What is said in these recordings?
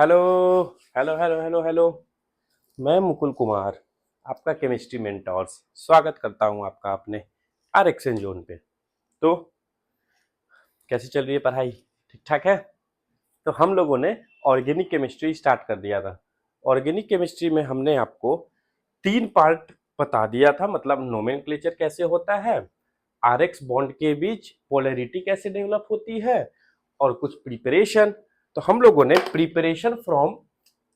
Hello hello hello hello hello. मैं मुकुल कुमार, आपका chemistry mentors स्वागत करता हूं आपका अपने आर एक्सचेंज जोन पे। तो कैसी चल रही है पढ़ाई? ठीक ठाक है? तो हम लोगों ने ऑर्गेनिक केमिस्ट्री स्टार्ट कर दिया था। ऑर्गेनिक केमिस्ट्री में हमने आपको 3 पार्ट बता दिया था, मतलब नोमेनक्लेचर कैसे होता है, आरएक्स बॉन्ड के बीच पोलैरिटी कैसे डेवलप होती है, और कुछ प्रिपरेशन। तो हम लोगों ने प्रिपरेशन फ्रॉम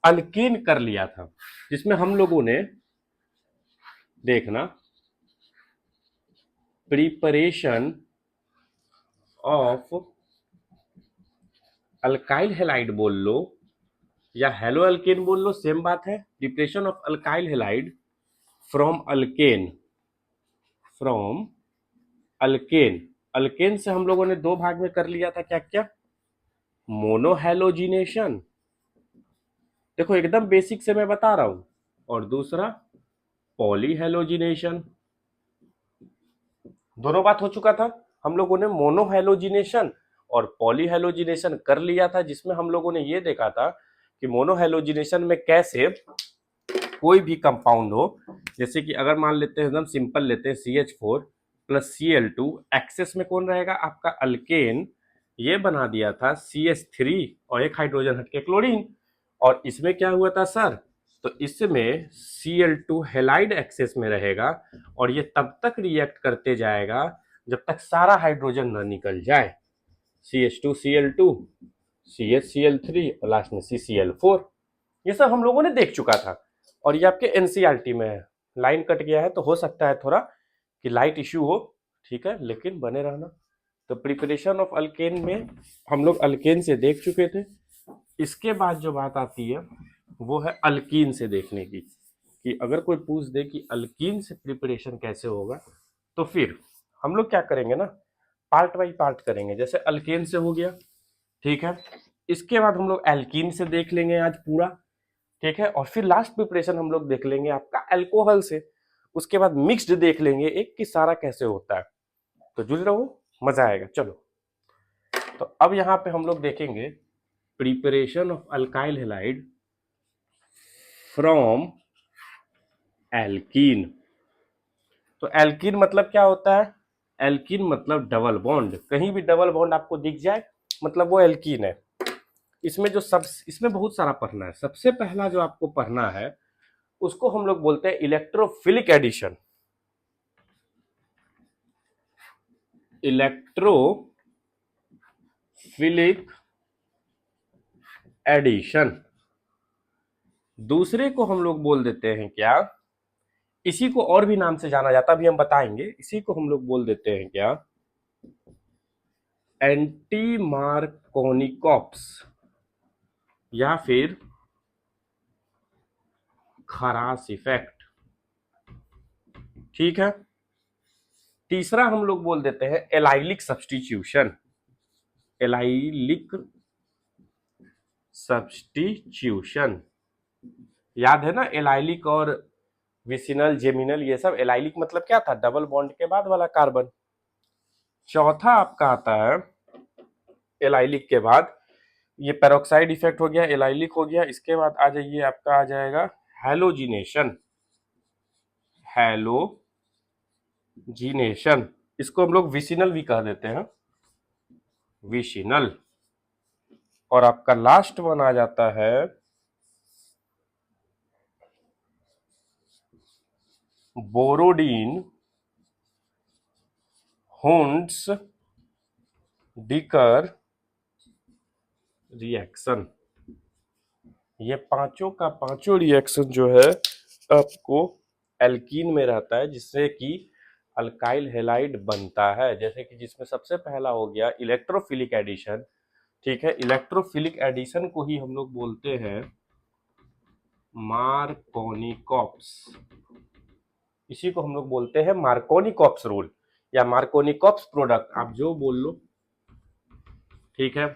अल्कीन कर लिया था, जिसमें हम लोगों ने देखना प्रिपरेशन ऑफ अल्काइल हेलाइड बोल लो या हेलो अल्केन बोल लो, सेम बात है। Preparation of alkyl halide from alkane, from alkane. Alkane से हम लोगों ने 2 भाग में कर लिया था, क्या क्या? मोनोहेलोजिनेशन, देखो एकदम बेसिक से मैं बता रहा हूं, और दूसरा पॉलीहेलोजिनेशन। दोनों बात हो चुका था। हम लोगों ने मोनोहेलोजिनेशन और पॉलीहेलोजिनेशन कर लिया था, जिसमें हम लोगों ने ये देखा था कि मोनोहेलोजिनेशन में कैसे कोई भी कंपाउंड हो, जैसे कि अगर मान लेते हैं, एकदम सिंपल लेते हैं, CH4 प्लस Cl2, एक्सेस में कौन रहेगा? आपका अल्केन। ये बना दिया था CH3 और एक हाइड्रोजन हटके क्लोरीन। और इसमें क्या हुआ था सर? तो इसमें Cl2 हेलाइड एक्सेस में रहेगा, और ये तब तक रिएक्ट करते जाएगा जब तक सारा हाइड्रोजन ना निकल जाए। CH2 Cl2 CH Cl3 और लास्ट में CCl4। ये सब हम लोगों ने देख चुका था, और ये आपके एनसीईआरटी में है। लाइन कट गया है तो हो सकता है थोड़ा कि लाइट इश्यू हो, ठीक है, लेकिन बने रहना। तो प्रिपरेशन ऑफ अल्केन में हम लोग अल्केन से देख चुके थे। इसके बाद जो बात आती है वो है अल्कीन से देखने की, कि अगर कोई पूछ दे कि अल्कीन से प्रिपरेशन कैसे होगा, तो फिर हम लोग क्या करेंगे ना, पार्ट बाई पार्ट करेंगे। जैसे अल्केन से हो गया, ठीक है, इसके बाद हम लोग एल्कीन से देख लेंगे आज पूरा, ठीक है, और फिर लास्ट प्रिपरेशन हम लोग देख लेंगे आपका अल्कोहल से। उसके बाद मिक्स्ड देख लेंगे एक कि सारा कैसे होता है। तो जुड़ रहो, मजा आएगा। चलो, तो अब यहाँ पे हम लोग देखेंगे preparation of alkyl halide from alkene. तो एल्कीन मतलब क्या होता है? एल्कीन मतलब डबल बॉन्ड। कहीं भी डबल बॉन्ड आपको दिख जाए मतलब वो एल्कीन है। इसमें जो सब, इसमें बहुत सारा पढ़ना है। सबसे पहला जो आपको पढ़ना है उसको हम लोग बोलते हैं इलेक्ट्रोफिलिक एडिशन। Electrophilic addition. दूसरे को हम लोग बोल देते हैं क्या? इसी को और भी नाम से जाना जाता है, अभी हम बताएंगे। इसी को हम लोग बोल देते हैं क्या? एंटी मार्कोनिकॉप्स, या फिर खरास इफेक्ट, ठीक है। तीसरा हम लोग बोल देते हैं एलाइलिक सब्सटीट्यूशन। एलाइलिक सब्सटीट्यूशन, याद है ना? एलाइलिक और विसिनल, जेमिनल, ये सब। एलाइलिक मतलब क्या था? डबल बॉन्ड के बाद वाला कार्बन। चौथा आपका आता है एलाइलिक के बाद, ये पेरोक्साइड इफेक्ट हो गया, एलाइलिक हो गया। इसके बाद आ जाइए, आपका आ जाएगा हैलोजिनेशन। हैलोजिनेशन, इसको हम लोग विसिनल भी कह देते हैं, विसिनल। और आपका लास्ट वन आ जाता है बोरोडीन हुंड्स डिकर रिएक्शन। ये पांचों का पांचों रिएक्शन जो है आपको एल्कीन में रहता है, जिससे कि अल्काइल हेलाइड बनता है। जैसे कि जिसमें सबसे पहला हो गया इलेक्ट्रोफिलिक एडिशन, ठीक है। इलेक्ट्रोफिलिक एडिशन को ही हम लोग बोलते हैं मार्कोनिकॉप्स। इसी को हम लोग बोलते हैं मार्कोनिकॉप्स रूल या मार्कोनिकॉप्स प्रोडक्ट, आप जो बोल लो, ठीक है।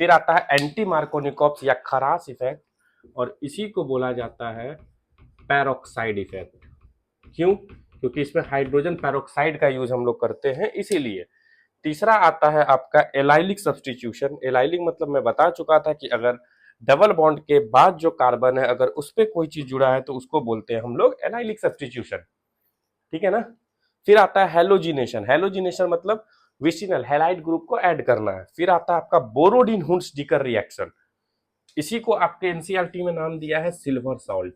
फिर आता है एंटी मार्कोनिकॉप्स या खरास इफेक्ट, और इसी को बोला जाता है पेरोक्साइड इफेक्ट। क्यों? क्योंकि इसमें हाइड्रोजन पेरोक्साइड का यूज हम लोग करते हैं, इसीलिए। तीसरा आता है आपका एलाइलिक सब्सटीट्यूशन। एलाइलिक मतलब मैं बता चुका था कि अगर डबल बॉन्ड के बाद जो कार्बन है अगर उस पर कोई चीज जुड़ा है तो उसको बोलते हैं हम लोग एलाइलिक सब्स्टिट्यूशन, ठीक है ना। फिर आता है हेलोजिनेशन। हेलोजिनेशन मतलब विसिनल हैलाइड ग्रुप को ऐड करना है। फिर आता है आपका बोरोडिन हुंस डिकर रिएक्शन, इसी को आपके एनसीईआरटी में नाम दिया है silver salt.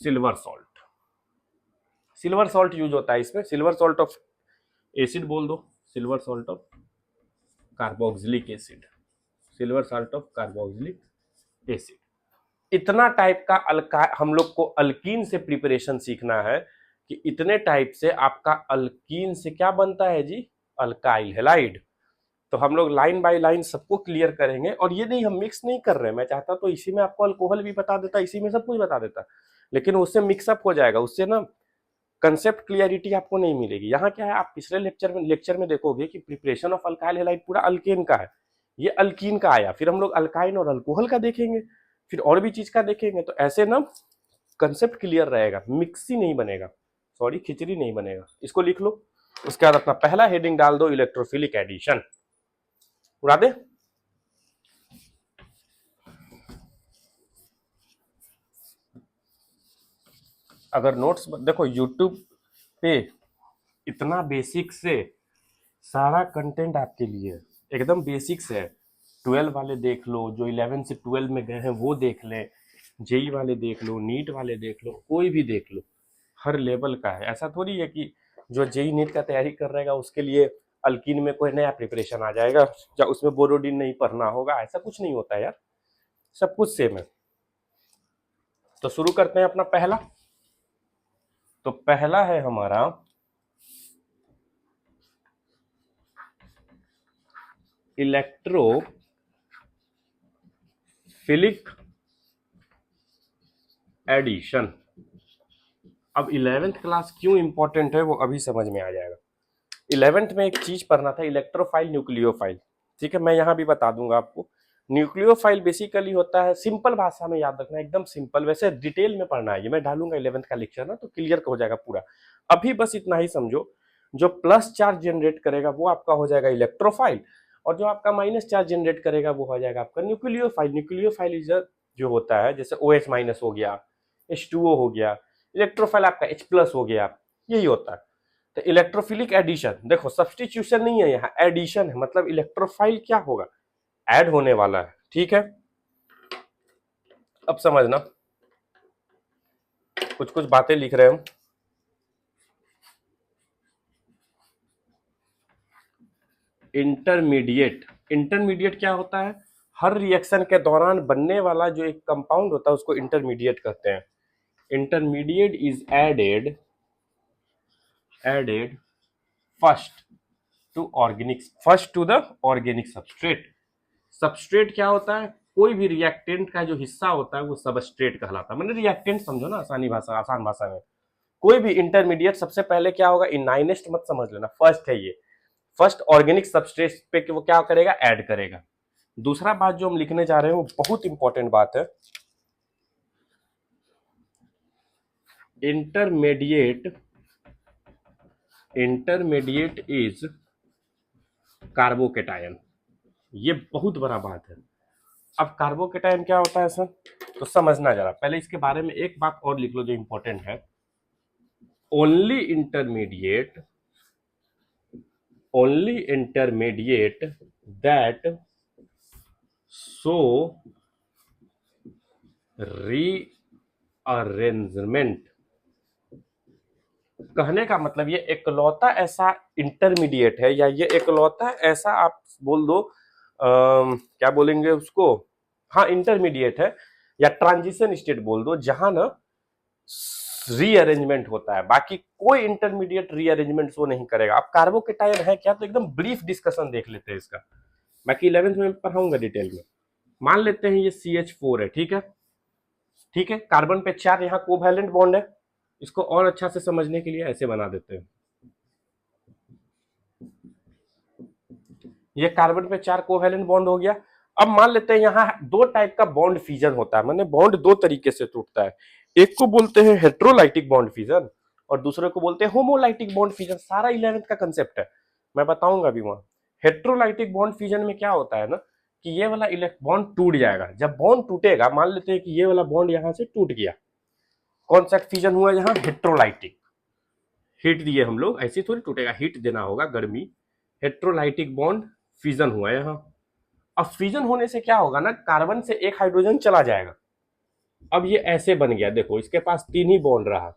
Silver salt, silver salt use होता है इसमें, सिल्वर सॉल्ट ऑफ एसिड बोल दो, silver salt of carboxylic acid, silver salt of carboxylic acid. इतना टाइप का हम लोग को अल्कीन से प्रिपरेशन सीखना है कि इतने टाइप से आपका अल्कीन से क्या बनता है जी, अल्काइल हैलाइड। तो हम लोग लाइन बाय लाइन सबको क्लियर करेंगे। और ये नहीं, हम मिक्स नहीं कर रहे हैं, मैं चाहता तो इसी में आपको अल्कोहल भी बता देता, इसी में सब कुछ बता देता, लेकिन उससे मिक्सअप हो जाएगा, उससे ना कंसेप्ट क्लियरिटी आपको नहीं मिलेगी। यहाँ क्या है, आप पिछले लेक्चर में देखोगे कि प्रिपरेशन ऑफ अल्काइल हैलाइड पूरा अल्केन का है, ये अल्कीन का आया, फिर हम लोग अल्काइन और अल्कोहल का देखेंगे, फिर और भी चीज का देखेंगे। तो ऐसे ना कंसेप्ट क्लियर रहेगा, मिक्सी नहीं बनेगा, सॉरी खिचड़ी नहीं बनेगा। इसको लिख लो। उसके बाद अपना पहला हेडिंग डाल दो, इलेक्ट्रोफिलिक एडिशन। उड़ा दे। अगर नोट्स देखो यूट्यूब पे इतना बेसिक से सारा कंटेंट आपके लिए एकदम बेसिक से है। 12 वाले देख लो, जो 11 से 12 में गए हैं वो देख लें, जेई वाले देख लो, नीट वाले देख लो, कोई भी देख लो, हर लेवल का है। ऐसा थोड़ी है कि जो जेई नीट का तैयारी कर रहेगा उसके लिए अल्कीन में कोई नया प्रिपरेशन आ जाएगा या उसमें बोरोडिन नहीं पढ़ना होगा, ऐसा कुछ नहीं होता यार, सब कुछ सेम है। तो शुरू करते हैं अपना पहला। तो पहला है हमारा इलेक्ट्रोफिलिक एडिशन। अब 11th क्लास क्यों इंपॉर्टेंट है वो अभी समझ में आ जाएगा। 11th में एक चीज पढ़ना था, इलेक्ट्रोफाइल न्यूक्लियोफाइल, ठीक है, मैं यहां भी बता दूंगा आपको। न्यूक्लियोफाइल बेसिकली होता है, सिंपल भाषा में याद रखना, एकदम सिंपल, वैसे डिटेल में पढ़ना है, ये मैं डालूंगा 11th का लेक्चर ना तो क्लियर हो जाएगा पूरा। अभी बस इतना ही समझो, जो प्लस चार्ज जनरेट करेगा वो आपका हो जाएगा इलेक्ट्रोफाइल, और जो आपका माइनस चार्ज जनरेट करेगा वो हो जाएगा आपका न्यूक्लियोफाइल। न्यूक्लियोफाइल जो होता है, जैसे OH माइनस हो गया, H2O हो गया, इलेक्ट्रोफाइल आपका H+ हो गया, यही होता है। तो इलेक्ट्रोफिलिक एडिशन, देखो सब्स्टिट्यूशन नहीं है यहाँ, एडिशन है, मतलब इलेक्ट्रोफाइल क्या होगा, ऐड होने वाला है, ठीक है। अब समझना, कुछ कुछ बातें लिख रहे हैं हम। इंटरमीडिएट, इंटरमीडिएट क्या होता है, हर रिएक्शन के दौरान बनने वाला जो एक कंपाउंड होता है उसको इंटरमीडिएट कहते हैं। Intermediate is added first to the organic substrate. Substrate क्या होता है, कोई भी रिएक्टेंट का जो हिस्सा होता है वो सबस्ट्रेट कहलाता है, मतलब रिएक्टेंट समझो ना, आसान भाषा में। कोई भी इंटरमीडिएट सबसे पहले क्या होगा, इनाइनेस्ट मत समझ लेना, फर्स्ट है ये, फर्स्ट ऑर्गेनिक सबस्ट्रेट पे वो क्या करेगा, ऐड करेगा। दूसरा बात जो हम लिखने जा रहे हैं वो बहुत इंपॉर्टेंट बात है, इंटरमीडिएट इज कार्बोकेटायन, ये बहुत बड़ा बात है। अब कार्बोकेटायन क्या होता है सर, तो समझना जरा, पहले इसके बारे में एक बात और लिख लो जो इंपॉर्टेंट है। Only intermediate that show rearrangement, कहने का मतलब ये एकलौता ऐसा इंटरमीडिएट है, या ये एकलौता ऐसा आप बोल दो क्या बोलेंगे उसको, हाँ इंटरमीडिएट है, या ट्रांजिशन स्टेट बोल दो, जहां ना रीअरेंजमेंट होता है, बाकी कोई इंटरमीडिएट रीअरेंजमेंट वो नहीं करेगा। अब कार्बोकेटायन है क्या, तो एकदम ब्रीफ डिस्कशन देख लेते हैं इसका, बाकी 11th में पढ़ाऊंगा डिटेल में। मान लेते हैं ये CH4 है, ठीक है, ठीक है, कार्बन पे 4 यहाँ कोवैलेंट बॉन्ड है, इसको और अच्छा से समझने के लिए ऐसे बना देते हैं, ये कार्बन पे 4 कोवैलेंट बॉन्ड हो गया। अब मान लेते हैं यहाँ 2 टाइप का बॉन्ड फ्यूजन होता है, माने बॉन्ड 2 तरीके से टूटता है, एक को बोलते हैं हेट्रोलाइटिक बॉन्ड फ्यूजन और दूसरे को बोलते हैं होमोलाइटिक बॉन्ड फ्यूजन। सारा 11th का कंसेप्ट है, मैं बताऊंगा भी वहां। हेट्रोलाइटिक बॉन्ड फ्यूजन में क्या होता है ना, कि ये वाला बॉन्ड टूट जाएगा। जब बॉन्ड टूटेगा, मान लेते हैं कि ये वाला बॉन्ड यहां से टूट गया, कौन सा फ्यूजन हुआ यहाँ, हेट्रोलाइटिक, हीट दिए हम लोग, ऐसे थोड़ी टूटेगा, हीट देना होगा, गर्मी, हेट्रोलाइटिक बॉन्ड फ्यूजन हुआ यहाँ। अब फ्यूजन होने से क्या होगा ना, कार्बन से एक हाइड्रोजन चला जाएगा। अब ये ऐसे बन गया, देखो इसके पास 3 ही बॉन्ड रहा,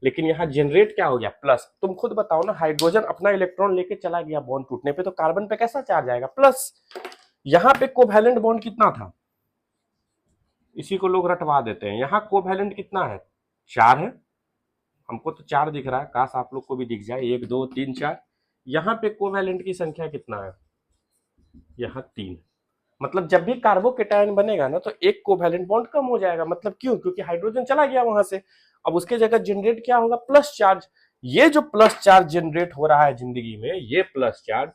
लेकिन यहाँ जनरेट क्या हो गया, प्लस। तुम खुद बताओ ना, हाइड्रोजन अपना इलेक्ट्रॉन लेके चला गया बॉन्ड टूटने पे, तो कार्बन पे कैसा चार्ज आएगा, प्लस। यहाँ पे कोवैलेंट बॉन्ड कितना था, इसी को लोग रटवा देते हैं। यहाँ कोवैलेंट कितना है, 4 है, हमको तो 4 दिख रहा है, काश आप लोग को भी दिख जाए, 1 2 3 4। यहाँ पे कोवैलेंट की संख्या कितना है, यहाँ 3। मतलब जब भी कार्बोकेटायन बनेगा ना, तो एक कोवैलेंट बॉन्ड कम हो जाएगा। मतलब क्यों, क्योंकि हाइड्रोजन चला गया वहां से। अब उसके जगह जनरेट क्या होगा, प्लस चार्ज। ये जो प्लस चार्ज जनरेट हो रहा है जिंदगी में, ये प्लस चार्ज,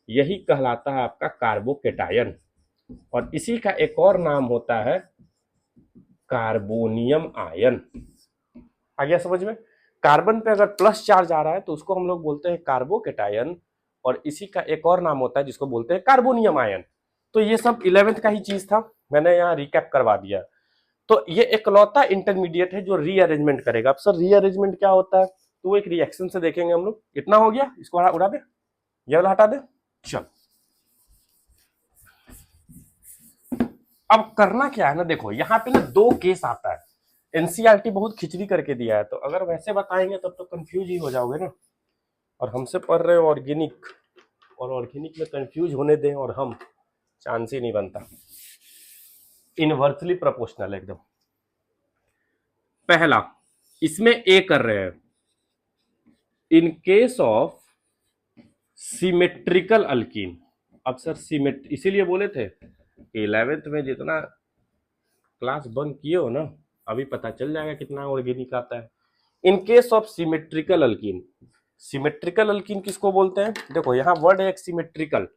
यही कहलाता है आपका कार्बोकेटायन। और इसी का एक और नाम होता है कार्बोनियम आयन। आ गया समझ में। कार्बन पे अगर प्लस चार्ज आ रहा है तो उसको हम लोग बोलते हैं कार्बोकेटायन, और इसी का एक और नाम होता है जिसको बोलते हैं कार्बोनियम आयन। तो ये सब 11th का ही चीज था, मैंने यहाँ रिकैप करवा दिया। तो ये एकलौता इंटरमीडिएट है जो रीअरेंजमेंट करेगा। अब सर रीअरेंजमेंट क्या होता है, तो वो एक रिएक्शन से देखेंगे हम लोग। इतना हो गया, इसको उड़ा दे, ये वाला हटा दे, चल। अब करना क्या है ना, देखो यहाँ पे ना 2 केस आता है। एनसीईआरटी बहुत खिचड़ी करके दिया है, तो अगर वैसे बताएंगे तब तो कंफ्यूज ही हो जाओगे ना। और हमसे पढ़ रहे हो ऑर्गेनिक, और ऑर्गेनिक में कंफ्यूज होने दें और हम, चांस ही नहीं बनता। इनवर्सली प्रोपोर्शनल एकदम। पहला, इसमें ए कर रहे हैं, in case of symmetrical alkyne. अब सर सिमेट्री इसीलिए बोले थे 11th में जितना क्लास बंक किए हो ना, अभी पता चल जाएगा कितना ऑर्गेनिक आता है। In case of symmetrical alkyne, symmetrical alkyne किसको बोलते हैं, देखो यहाँ वर्ड है एक सिमेट्रिकल।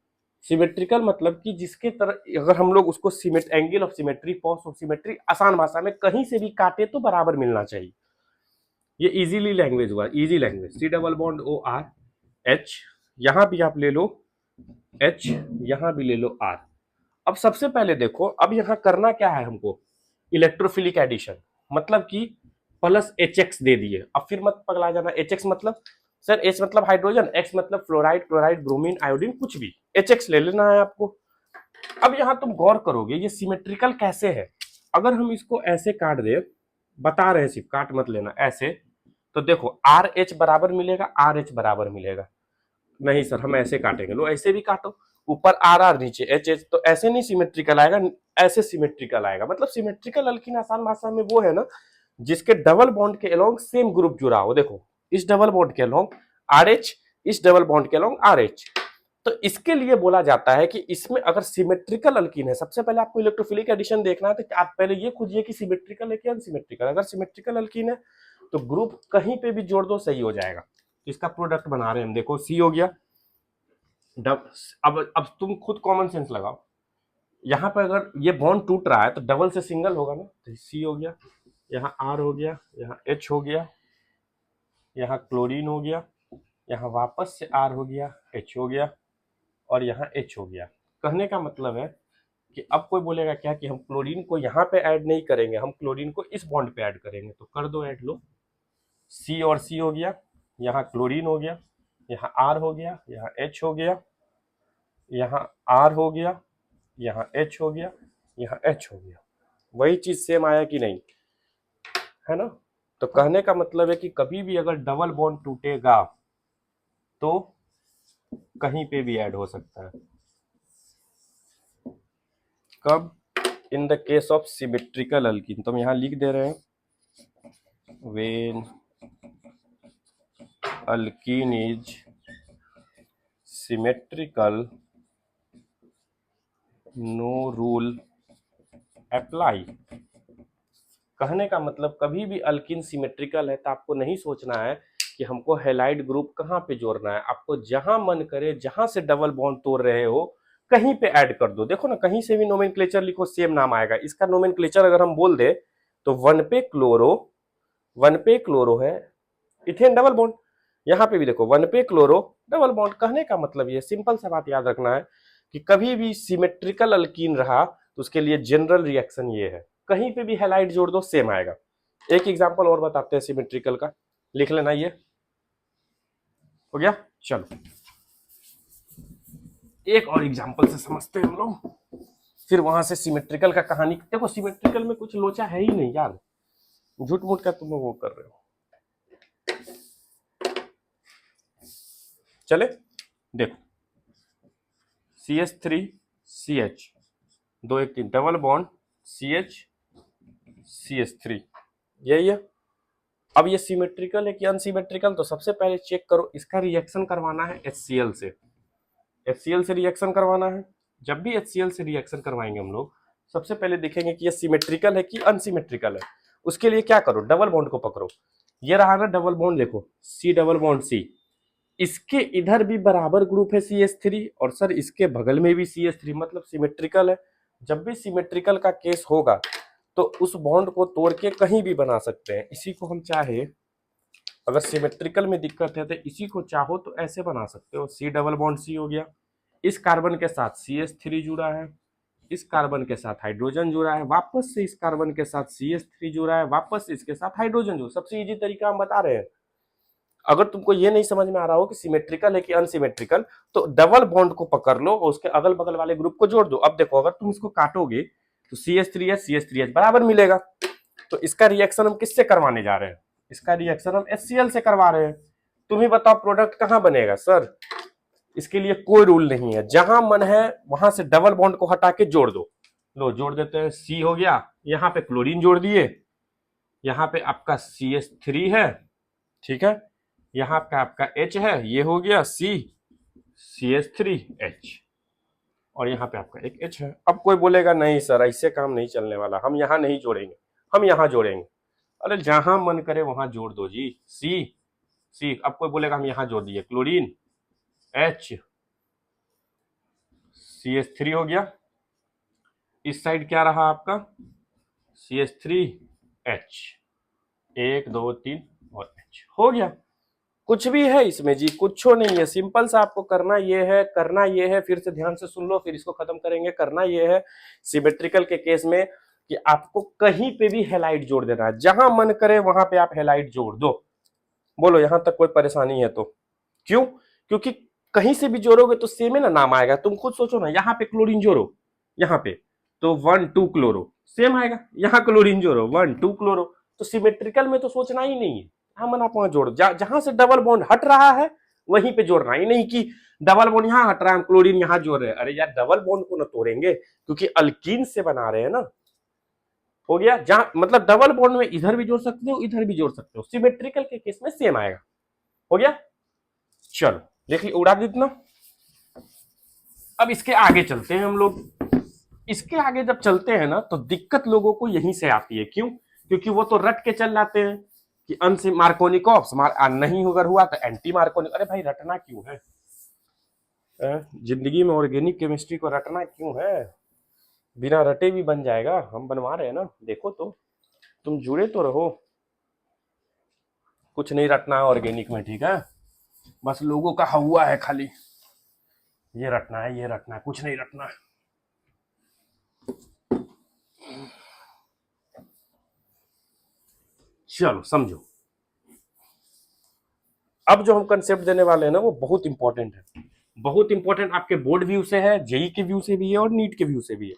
सिमेट्रिकल मतलब कि जिसके तरह अगर हम लोग उसको एंगल ऑफ सिमेट्री, पॉस ऑफ सिमेट्री, आसान भाषा में कहीं से भी काटे तो बराबर मिलना चाहिए। ये इजीली लैंग्वेज हुआ, easy language. C double bond O R H, यहां भी आप ले लो एच, यहां भी ले लो आर। अब सबसे पहले देखो, अब यहां करना क्या है हमको, इलेक्ट्रोफिलिक एडिशन, मतलब कि प्लस HX दे दिए। अब फिर मत पगला जाना, HX मतलब सर H मतलब हाइड्रोजन, X मतलब फ्लोराइड, क्लोराइड, ब्रोमीन, आयोडीन, कुछ भी, HX ले लेना है आपको। अब यहां तुम गौर करोगे ये सिमेट्रिकल कैसे है। अगर हम इसको ऐसे काट दे, बता रहे हैं, सिर्फ काट मत लेना, ऐसे, तो देखो RH बराबर मिलेगा, RH बराबर मिलेगा। नहीं सर हम ऐसे काटेंगे, लो ऐसे भी काटो, ऊपर RR नीचे HH, तो ऐसे नहीं सिमेट्रिकल आएगा, ऐसे सिमेट्रिकल आएगा। मतलब सिमेट्रिकल अल्कीन आसान भाषा में वो है ना जिसके डबल बॉन्ड के अलोंग सेम ग्रुप जुड़ा हो। देखो इस डबल बॉन्ड के अलोंग RH, इस डबल बॉन्ड के अलोंग RH। तो इसके लिए बोला जाता है कि इसमें अगर सिमेट्रिकल अल्कीन है, सबसे पहले आपको इलेक्ट्रोफिलिक एडिशन देखना है, तो आप पहले ये खोजिए कि सिमेट्रिकल है कि अनसिमेट्रिकल। अगर सिमेट्रिकल अल्कीन है तो ग्रुप कहीं पे भी जोड़ दो, सही हो जाएगा। इसका प्रोडक्ट बना रहे हैं हम, देखो C हो गया। अब तुम खुद कॉमन सेंस लगाओ, यहाँ पर अगर ये बॉन्ड टूट रहा है तो डबल से सिंगल होगा ना, तो C हो गया, यहाँ R हो गया, यहाँ H हो गया, यहाँ क्लोरीन हो गया, यहाँ वापस से R हो गया, H हो गया, और यहाँ H हो गया। कहने का मतलब है कि अब कोई बोलेगा क्या कि हम क्लोरीन को यहाँ पे ऐड नहीं करेंगे, हम क्लोरीन को इस बॉन्ड पे ऐड करेंगे, तो कर दो ऐड, लो C और C हो गया, यहाँ क्लोरीन हो गया, यहाँ R हो गया, यहाँ H हो गया, यहाँ R हो गया, यहाँ H हो गया, यहाँ H हो गया। वही चीज सेम आया कि नहीं, है ना। तो कहने का मतलब है कि कभी भी अगर डबल बॉन्ड टूटेगा तो कहीं पे भी ऐड हो सकता है। कब, in the case of symmetrical alkene. तो हम यहाँ लिख दे रहे हैं, when alkene is symmetrical no rule apply. कहने का मतलब कभी भी अल्कीन सिमेट्रिकल है तो आपको नहीं सोचना है कि हमको हैलाइड ग्रुप कहाँ पे जोड़ना है, आपको जहां मन करे, जहां से डबल बॉन्ड तोड़ रहे हो कहीं पे ऐड कर दो। देखो ना, कहीं से भी नोमेनक्लेचर लिखो सेम नाम आएगा। इसका नोमेनक्लेचर अगर हम बोल दे तो 1 पे क्लोरो है, इथेन डबल बॉन्ड। यहाँ पे भी देखो 1 पे क्लोरो डबल बॉन्ड। कहने का मतलब ये सिंपल सा बात याद रखना है कि कभी भी सिमेट्रिकल अल्कीन रहा तो उसके लिए जनरल रिएक्शन ये है, कहीं पे भी हैलाइड जोड़ दो सेम आएगा। एक एग्जांपल और बताते हैं सिमेट्रिकल का, लिख लेना, ये हो गया। चलो एक और एग्जांपल से समझते हैं हम लोग, फिर वहां से सिमेट्रिकल का कहानी। देखो सिमेट्रिकल में कुछ लोचा है ही नहीं यार, झूठ मूठ का तुम वो कर रहे हो। चले देखो, CH3CH 2 1 3 डबल बॉन्ड CH3, यही है। अब ये सिमेट्रिकल है कि अनसिमेट्रिकल, तो सबसे पहले चेक करो, इसका रिएक्शन करवाना है HCl से, HCl से रिएक्शन करवाना है। जब भी HCl से रिएक्शन करवाएंगे हम लोग, सबसे पहले देखेंगे कि ये सिमेट्रिकल है कि अनसिमेट्रिकल है। उसके लिए क्या करो, डबल बॉन्ड को पकड़ो, ये रहा ना डबल बॉन्ड, देखो C डबल बॉन्ड C, इसके इधर भी बराबर ग्रुप है CH3 और सर इसके बगल में भी CH3, मतलब सिमेट्रिकल है। जब भी सिमेट्रिकल का केस होगा तो उस बॉन्ड को तोड़ के कहीं भी बना सकते हैं। इसी को हम चाहे, अगर सिमेट्रिकल में दिक्कत है तो इसी को चाहो तो ऐसे बना सकते हो, C डबल बॉन्ड C हो गया, इस कार्बन के साथ CH3 जुड़ा है, इस कार्बन के साथ हाइड्रोजन जुड़ा है, वापस से इस कार्बन के साथ CH3 जुड़ा है, वापस इसके साथ हाइड्रोजन जुड़ा। सबसे इजी तरीका हम बता रहे हैं। अगर तुमको ये नहीं समझ में आ रहा हो कि सिमेट्रिकल है कि अनसिमेट्रिकल, तो डबल बॉन्ड को पकड़ लो और उसके अगल बगल वाले ग्रुप को जोड़ दो। अब देखो अगर तुम इसको काटोगे तो CH3H बराबर मिलेगा। तो इसका रिएक्शन हम किससे करवाने जा रहे हैं, इसका रिएक्शन हम HCl से करवा रहे हैं। तुम ही बताओ प्रोडक्ट कहां बनेगा। सर इसके लिए कोई रूल नहीं है, जहां मन है वहां से डबल बॉन्ड को हटा के जोड़ दो। लो जोड़ देते हैं, C हो गया, यहाँ पे क्लोरीन जोड़ दिए, यहाँ पे आपका CH3 है, ठीक है, यहाँ पे आपका H है, ये हो गया CH3H, और यहाँ पे आपका एक H है। अब कोई बोलेगा नहीं सर ऐसे काम नहीं चलने वाला, हम यहाँ नहीं जोड़ेंगे, हम यहाँ जोड़ेंगे। अरे जहां मन करे वहां जोड़ दो जी, C। अब कोई बोलेगा हम यहाँ जोड़ दिए, क्लोरीन H, CH3 हो गया, इस साइड क्या रहा आपका CH3H, 1 2 3 और H हो गया। कुछ भी है इसमें जी, कुछ नहीं है, सिंपल सा आपको करना ये है, करना ये है, फिर से ध्यान से सुन लो फिर इसको खत्म करेंगे। करना ये है सिमेट्रिकल के केस में कि आपको कहीं पे भी हेलाइड जोड़ देना है, जहां मन करे वहां पे आप हेलाइड जोड़ दो। बोलो यहां तक कोई परेशानी है तो? क्यों? क्योंकि कहीं से भी जोड़ोगे तो सेम है ना नाम आएगा। तुम खुद सोचो ना, यहाँ पे क्लोरीन जोड़ो, यहाँ पे तो 1 2 क्लोरो सेम आएगा, यहाँ क्लोरीन जोड़ो 1 2 क्लोरो, तो सिमेट्रिकल में तो सोचना ही नहीं है, हाँ मन आप वहां जोड़ो, जहां से डबल बॉन्ड हट रहा है वहीं पे जोड़ना ही नहीं कि डबल बॉन्ड यहाँ हट रहा है क्लोरीन यहाँ जोड़ रहे हैं। अरे यार डबल बॉन्ड को ना तोड़ेंगे क्योंकि अल्कीन से बना रहे हैं ना। हो गया, जहां मतलब डबल बॉन्ड में इधर भी जोड़ सकते हो इधर भी जोड़ सकते हो, सिमेट्रिकल के केस में सेम आएगा। हो गया, चलो देखिए उड़ा देना। अब इसके आगे चलते हैं हम लोग। इसके आगे जब चलते हैं ना तो दिक्कत लोगों को यहीं से आती है। क्यों? क्योंकि वो तो रट के चल जाते हैं कि अनसी मार्कोनिकॉप्स नहीं अगर हुआ तो एंटी मार्कोनिक। अरे भाई रटना क्यों है? जिंदगी में ऑर्गेनिक केमिस्ट्री को रटना क्यों है? बिना रटे भी बन जाएगा, हम बनवा रहे हैं ना। देखो तो तुम जुड़े तो रहो, कुछ नहीं रटना है ऑर्गेनिक में, ठीक है? बस लोगों का हवा है खाली, ये रटना है ये रटना है, कुछ नहीं रटना है। चलो समझो, अब जो हम कंसेप्ट देने वाले हैं ना वो बहुत इंपॉर्टेंट है, बहुत इंपॉर्टेंट। आपके बोर्ड व्यू से है, जेई के व्यू से भी है और नीट के व्यू से भी है,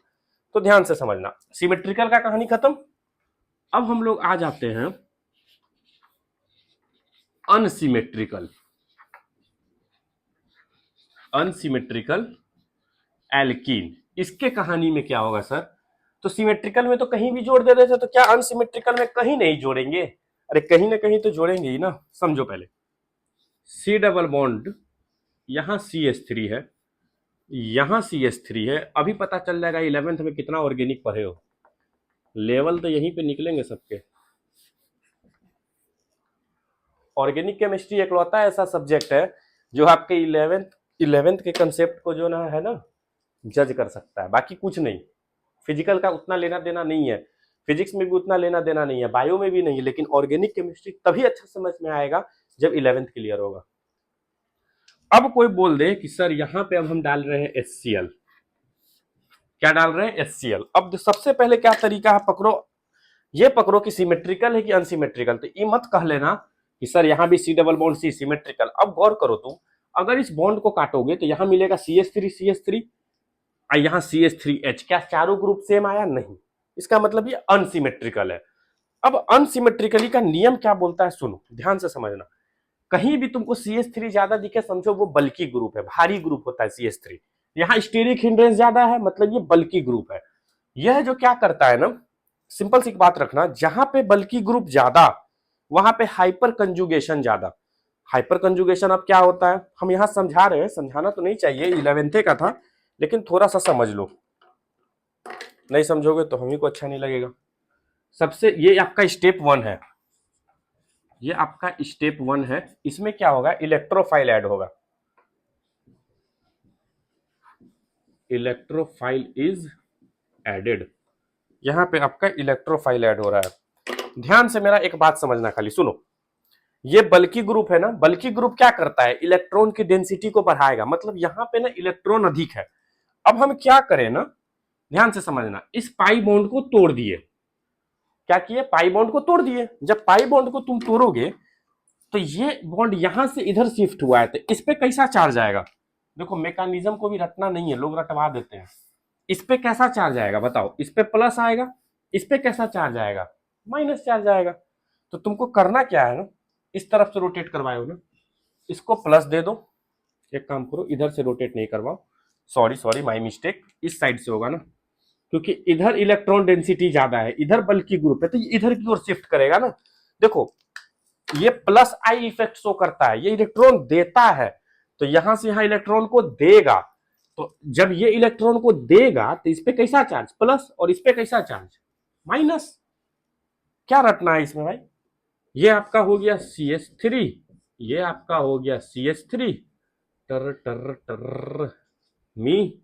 तो ध्यान से समझना। सिमेट्रिकल का कहानी खत्म। अब हम लोग आ जाते हैं अनसिमेट्रिकल, अनसिमेट्रिकल एल्कीन। इसके कहानी में क्या होगा सर? तो सिमेट्रिकल में तो कहीं भी जोड़ दे रहे थे, तो क्या अनसिमेट्रिकल में कहीं नहीं जोड़ेंगे? अरे कहीं ना कहीं तो जोड़ेंगे ही ना। समझो पहले, C डबल बॉन्ड यहां CH3 है, यहां CH3 है। अभी पता चल जाएगा 11th में कितना ऑर्गेनिक पढ़े हो, लेवल तो यहीं पे निकलेंगे सबके। ऑर्गेनिक केमिस्ट्री एकलौता ऐसा सब्जेक्ट है जो आपके 11th के कंसेप्ट को जो ना है ना जज कर सकता है, बाकी कुछ नहीं। फिजिकल का उतना लेना देना नहीं है, फिजिक्स में भी उतना लेना देना नहीं है, बायो में भी नहीं है, लेकिन ऑर्गेनिक केमिस्ट्री तभी अच्छा समझ में आएगा जब 11th क्लियर होगा। अब कोई बोल दे कि सर यहाँ पे अब हम डाल रहे हैं HCl, क्या डाल रहे हैं, HCl। अब सबसे पहले क्या तरीका है, पकड़ो, ये पकड़ो कि सिमेट्रिकल है कि अनसिमेट्रिकल। तो ये मत कह लेना कि सर यहाँ भी C double bond C symmetrical. अब गौर करो तुम, अगर इस बॉन्ड को काटोगे तो यहाँ मिलेगा CH3 और यहाँ CH3H। क्या चारों ग्रुप सेम आया, नहीं, इसका मतलब ये अनसिमेट्रिकल है। अब अनसिमेट्रिकली का नियम क्या बोलता है, सुनो ध्यान से समझना। कहीं भी तुमको CH3 ज्यादा दिखे, समझो वो बल्की ग्रुप है, भारी ग्रुप होता है CH3। यहाँ स्टेरिक हिंड्रेंस ज्यादा है, मतलब ये बल्की ग्रुप है। यह जो क्या करता है ना, सिंपल सी बात रखना, जहां पे बल्की ग्रुप ज्यादा वहां पे हाइपर कंजुगेशन ज्यादा। हाइपर कंजुगेशन अब क्या होता है, हम यहां समझा रहे हैं, समझाना तो नहीं चाहिए, 11th का था, लेकिन थोड़ा सा समझ लो, नहीं समझोगे तो हम ही को अच्छा नहीं लगेगा। सबसे ये आपका स्टेप 1 है, ये आपका स्टेप 1 है। इसमें क्या होगा, इलेक्ट्रोफाइल ऐड होगा। इलेक्ट्रोफाइल इज एडेड, यहां पे आपका इलेक्ट्रोफाइल ऐड हो रहा है। ध्यान से मेरा एक बात समझना, खाली सुनो। ये बल्की ग्रुप है ना, बल्की ग्रुप क्या करता है, इलेक्ट्रॉन की डेंसिटी को बढ़ाएगा, मतलब यहां पे ना इलेक्ट्रॉन अधिक है। अब हम क्या करें ना, ध्यान से समझना, इस पाई बॉन्ड को तोड़ दिए। क्या किए, पाई बॉन्ड को तोड़ दिए। जब पाई बॉन्ड को तुम तोड़ोगे तो ये बॉन्ड यहां से इधर शिफ्ट हुआ है, तो इस पे कैसा चार्ज आएगा। देखो मैकेनिज्म को भी रटना नहीं है, लोग रटवा देते हैं। इस पे कैसा चार्ज आएगा बताओ, इस पे प्लस आएगा, इस पे कैसा चार्ज आएगा, माइनस चार्ज आएगा। तो तुमको करना क्या है ना, इस तरफ से रोटेट करवाओ ना, इसको प्लस दे दो। एक काम करो, इधर से रोटेट नहीं करवाओ, सॉरी माय मिस्टेक, इस साइड से होगा ना, क्योंकि इधर इलेक्ट्रॉन डेंसिटी ज्यादा है, इधर बल्कि ग्रुप है, तो इधर की ओर शिफ्ट करेगा ना। देखो ये प्लस आई इफेक्ट शो करता है, ये इलेक्ट्रॉन देता है, तो यहां से यहां इलेक्ट्रॉन को देगा। तो जब ये इलेक्ट्रॉन को देगा तो इस पे कैसा चार्ज, प्लस, और इस पे कैसा चार्ज, माइनस। क्या रटना है इसमें भाई, ये आपका हो गया CH3, ये आपका हो गया CH3, टर टर टर मी,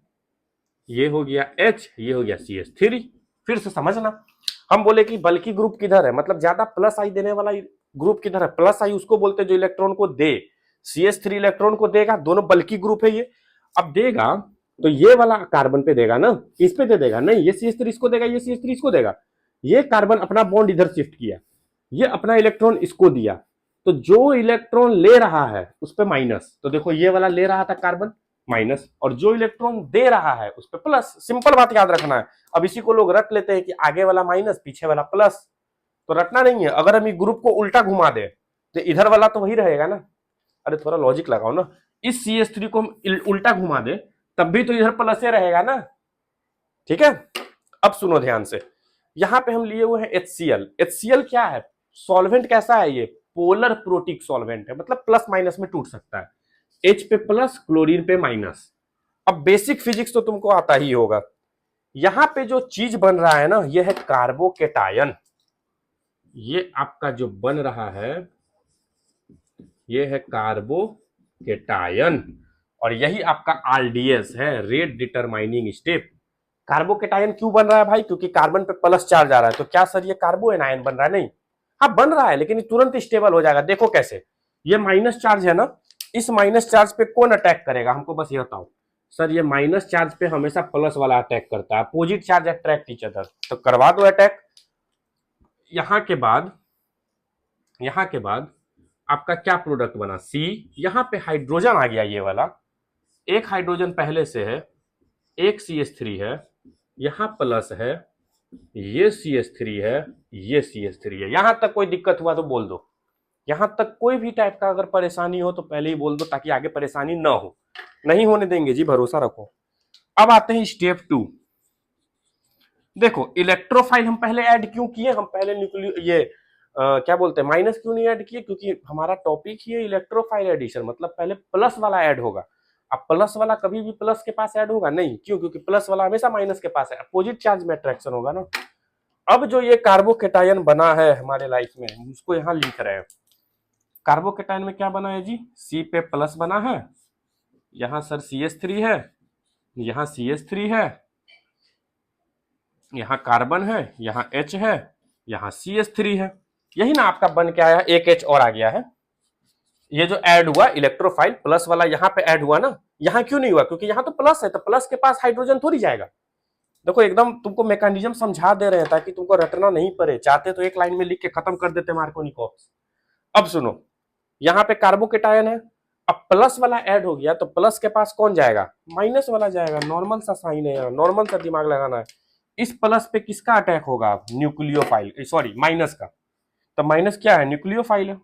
ये हो गया H, ये हो गया CH3। फिर से समझना, हम बोले कि बल्कि ग्रुप किधर है, मतलब ज्यादा प्लस आई देने वाला ग्रुप किधर है, प्लस आई उसको बोलते हैं जो इलेक्ट्रॉन को दे। CH3 इलेक्ट्रॉन को देगा, दोनों बल्कि ग्रुप है ये। अब देगा तो ये वाला कार्बन पे देगा ना, इस पे दे देगा नहीं, ये CH3 इसको देगा, ये CH3 इसको देगा। ये कार्बन अपना बॉन्ड इधर शिफ्ट किया, ये अपना इलेक्ट्रॉन इसको दिया, तो जो इलेक्ट्रॉन ले रहा है उस पर माइनस। तो देखो ये वाला ले रहा था कार्बन, माइनस, और जो इलेक्ट्रॉन दे रहा है उस पर प्लस। सिंपल बात याद रखना है। अब इसी को लोग रख लेते हैं कि आगे वाला माइनस पीछे वाला प्लस, तो रटना नहीं है। अगर हम ग्रुप को उल्टा घुमा दे तो इधर वाला तो वही रहेगा ना। अरे थोड़ा लॉजिक लगाओ ना, इस CH3 को हम उल्टा घुमा दे तब भी तो इधर प्लस ही रहेगा ना, ठीक है। अब सुनो ध्यान से, यहां पे हम लिए हुए हैं HCl। HCl क्या है, सॉल्वेंट कैसा है, ये पोलर प्रोटिक सॉल्वेंट है, मतलब प्लस माइनस में टूट सकता है, H पे प्लस, क्लोरीन पे माइनस। अब बेसिक फिजिक्स तो तुमको आता ही होगा। यहां पे जो चीज बन रहा है ना, ये है कार्बोकेटायन। ये आपका जो बन रहा है ये है कार्बोकेटायन, और यही आपका RDS है, रेट डिटरमाइनिंग स्टेप। कार्बोकेटायन क्यों बन रहा है भाई, क्योंकि कार्बन पे प्लस चार्ज आ रहा है। तो क्या सर ये कार्बो एनायन बन रहा है, नहीं, हाँ बन रहा है, लेकिन तुरंत स्टेबल हो जाएगा। देखो कैसे, ये माइनस चार्ज है ना, इस माइनस चार्ज पे कौन अटैक करेगा, हमको बस ये बताओ। सर ये माइनस चार्ज पे हमेशा प्लस वाला अटैक करता है, opposite charge attract each other, तो करवा दो अटैक। यहां के बाद आपका क्या प्रोडक्ट बना, C, यहां पे हाइड्रोजन आ गया, ये वाला एक हाइड्रोजन पहले से है, एक CH3 है, यहां प्लस है, ये CH3 है, ये CH3 है। यहां तक कोई दिक्कत हुआ तो बोल दो, यहां तक कोई भी टाइप का अगर परेशानी हो तो पहले ही बोल दो, ताकि आगे परेशानी ना हो। नहीं होने देंगे जी, भरोसा रखो। अब आते हैं स्टेप 2। देखो इलेक्ट्रोफाइल हम पहले ऐड क्यों किए, हम पहले न्यूक्लियो ये क्या बोलते हैं माइनस क्यों नहीं ऐड किए, क्योंकि हमारा टॉपिक ही है इलेक्ट्रोफाइल एडिशन, मतलब पहले प्लस वाला ऐड होगा। अब प्लस वाला कभी भी प्लस के पास ऐड होगा नहीं, क्यों, क्योंकि प्लस वाला हमेशा माइनस के पास है, अपोजिट चार्ज में अट्रैक्शन होगा ना। अब जो ये कार्बोकेटायन बना है हमारे लाइफ में, हम उसको यहाँ लिख रहे हैं। कार्बोकेटायन में क्या बना है जी, C पे प्लस बना है, यहां सर CH3 है, यहां CH3 है, यहां कार्बन है, यहां H है, यहां CH3 है। यही ना आपका बन के आया, एक H और आ गया है। ये जो ऐड हुआ इलेक्ट्रोफाइल प्लस वाला यहाँ पे ऐड हुआ ना, यहाँ क्यों नहीं हुआ, क्योंकि यहाँ तो प्लस है, तो प्लस के पास हाइड्रोजन थोड़ी जाएगा, देखो एकदम तुमको मैकेनिज्म समझा दे रहे हैं ताकि तुमको रटना नहीं पड़े, चाहते तो एक लाइन में लिख के खत्म कर देते मार्कोनिकॉप्स। अब सुनो, यहाँ पे कार्बोकेटायन है, अब प्लस वाला ऐड हो गया तो प्लस के पास कौन जाएगा, माइनस वाला जाएगा, नॉर्मल सा साइन है यहाँ, नॉर्मल सा दिमाग लगाना है। इस प्लस पे किसका अटैक होगा, न्यूक्लियोफाइल, सॉरी माइनस का, तो माइनस क्या है, न्यूक्लियोफाइल है,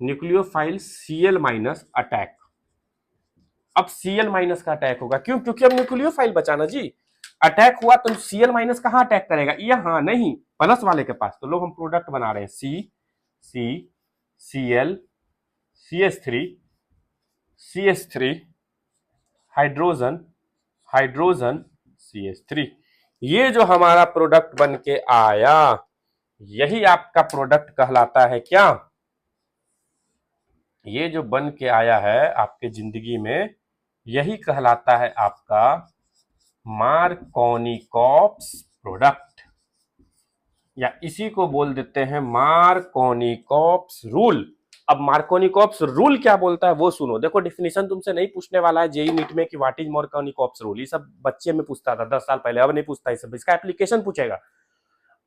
न्यूक्लियोफाइल Cl माइनस अटैक। अब Cl माइनस का अटैक होगा, क्यों, क्योंकि अब न्यूक्लियोफाइल बचाना जी, अटैक हुआ तो Cl माइनस कहाँ अटैक करेगा, यहाँ नहीं, प्लस वाले के पास। तो लोग हम प्रोडक्ट बना रहे हैं, C Cl CH3 hydrogen hydrogen CH3, ये जो हमारा प्रोडक्ट बन के आया, यही आपका प्रोडक्ट कहलाता है क्या, ये जो बन के आया है आपके जिंदगी में, यही कहलाता है आपका मार्कोनिकॉप्स प्रोडक्ट, या इसी को बोल देते हैं मार्कोनिकॉप्स रूल। अब मार्कोनिकॉप्स रूल क्या बोलता है वो सुनो। देखो डिफिनेशन तुमसे नहीं पूछने वाला है जेई नीट में कि व्हाट इज मार्कोनिकॉप्स रूल, ये सब बच्चे में पूछता था 10 साल पहले, अब नहीं पूछता ये सब, इसका एप्लीकेशन पूछेगा।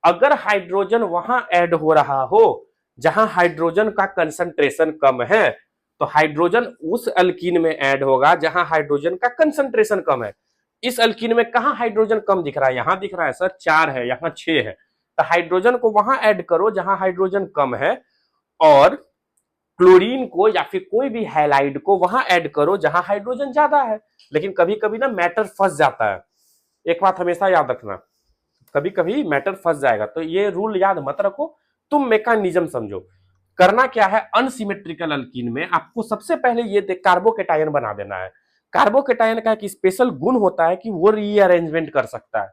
अगर हाइड्रोजन वहां ऐड हो रहा हो जहां हाइड्रोजन का कंसंट्रेशन कम है, तो हाइड्रोजन उस अल्कीन में ऐड होगा जहां हाइड्रोजन का कंसंट्रेशन कम है। इस अल्कीन में कहां हाइड्रोजन कम दिख रहा है, यहां दिख रहा है सर 4 है, यहां 6 है, तो हाइड्रोजन को वहां ऐड करो जहां हाइड्रोजन कम है, और क्लोरीन को या फिर कोई भी हैलाइड को वहां ऐड करो जहां हाइड्रोजन ज्यादा है। लेकिन कभी कभी ना मैटर फंस जाता है, एक बात हमेशा याद रखना, कभी कभी मैटर फंस जाएगा, तो ये रूल याद मत रखो, तुम मैकेनिज्म समझो। करना क्या है, अनसिमेट्रिकल अल्कीन में आपको सबसे पहले ये कार्बोकेटायन बना देना है। कार्बोकेटायन का एक स्पेशल गुण होता है कि वो रीअरेंजमेंट कर सकता है।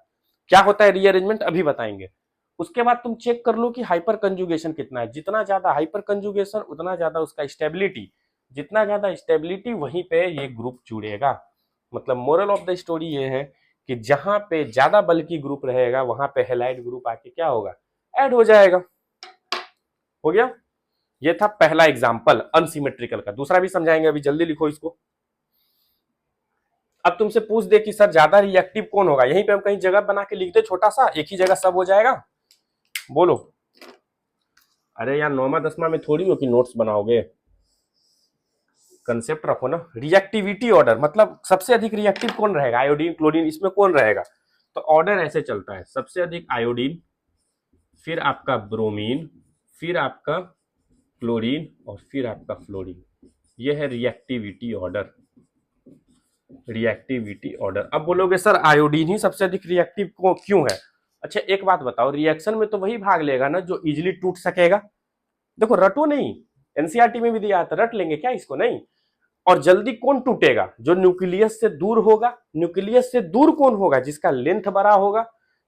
क्या होता है रीअरेंजमेंट, अभी बताएंगे। उसके बाद तुम चेक कर लो कि हाइपर कंजुगेशन कितना है, जितना ज्यादा हाइपर कंजुगेशन उतना ज्यादा उसका स्टेबिलिटी, जितना ज्यादा स्टेबिलिटी वहीं पे ये ग्रुप जुड़ेगा। मतलब मोरल ऑफ द स्टोरी ये है कि जहां पे ज्यादा बल्कि ग्रुप रहेगा वहां पे हैलाइड ग्रुप आके क्या होगा, ऐड हो जाएगा। हो गया, ये था पहला एग्जांपल अनसिमेट्रिकल का। दूसरा भी समझाएंगे, अभी जल्दी लिखो इसको। अब तुमसे पूछ दे कि सर ज्यादा रिएक्टिव कौन होगा, यहीं पे हम कहीं जगह बना के लिख दे छोटा सा, एक ही जगह सब हो जाएगा, बोलो। अरे यार 9वां 10वां में थोड़ी हो कि नोट्स बनाओगे, कंसेप्ट रखो ना। रिएक्टिविटी ऑर्डर मतलब सबसे अधिक रिएक्टिव कौन रहेगा, आयोडीन क्लोरीन, इसमें कौन रहेगा, तो ऑर्डर ऐसे चलता है, सबसे अधिक आयोडीन, फिर आपका ब्रोमीन, फिर आपका क्लोरीन, और फिर आपका फ्लोरीन। यह है रिएक्टिविटी ऑर्डर, रिएक्टिविटी ऑर्डर। अब बोलोगे सर आयोडीन ही सबसे अधिक रिएक्टिव क्यों है, अच्छा एक बात बताओ, रिएक्शन में तो वही भाग लेगा ना जो इजीली टूट सकेगा। देखो रटो नहीं, एनसीईआरटी में भी दिया था, रट लेंगे क्या इसको, नहीं। और जल्दी कौन टूटेगा, जो न्यूक्लियस से दूर होगा। न्यूक्लियस से दूर कौन होगा, जिसका लेंथ बड़ा होगा।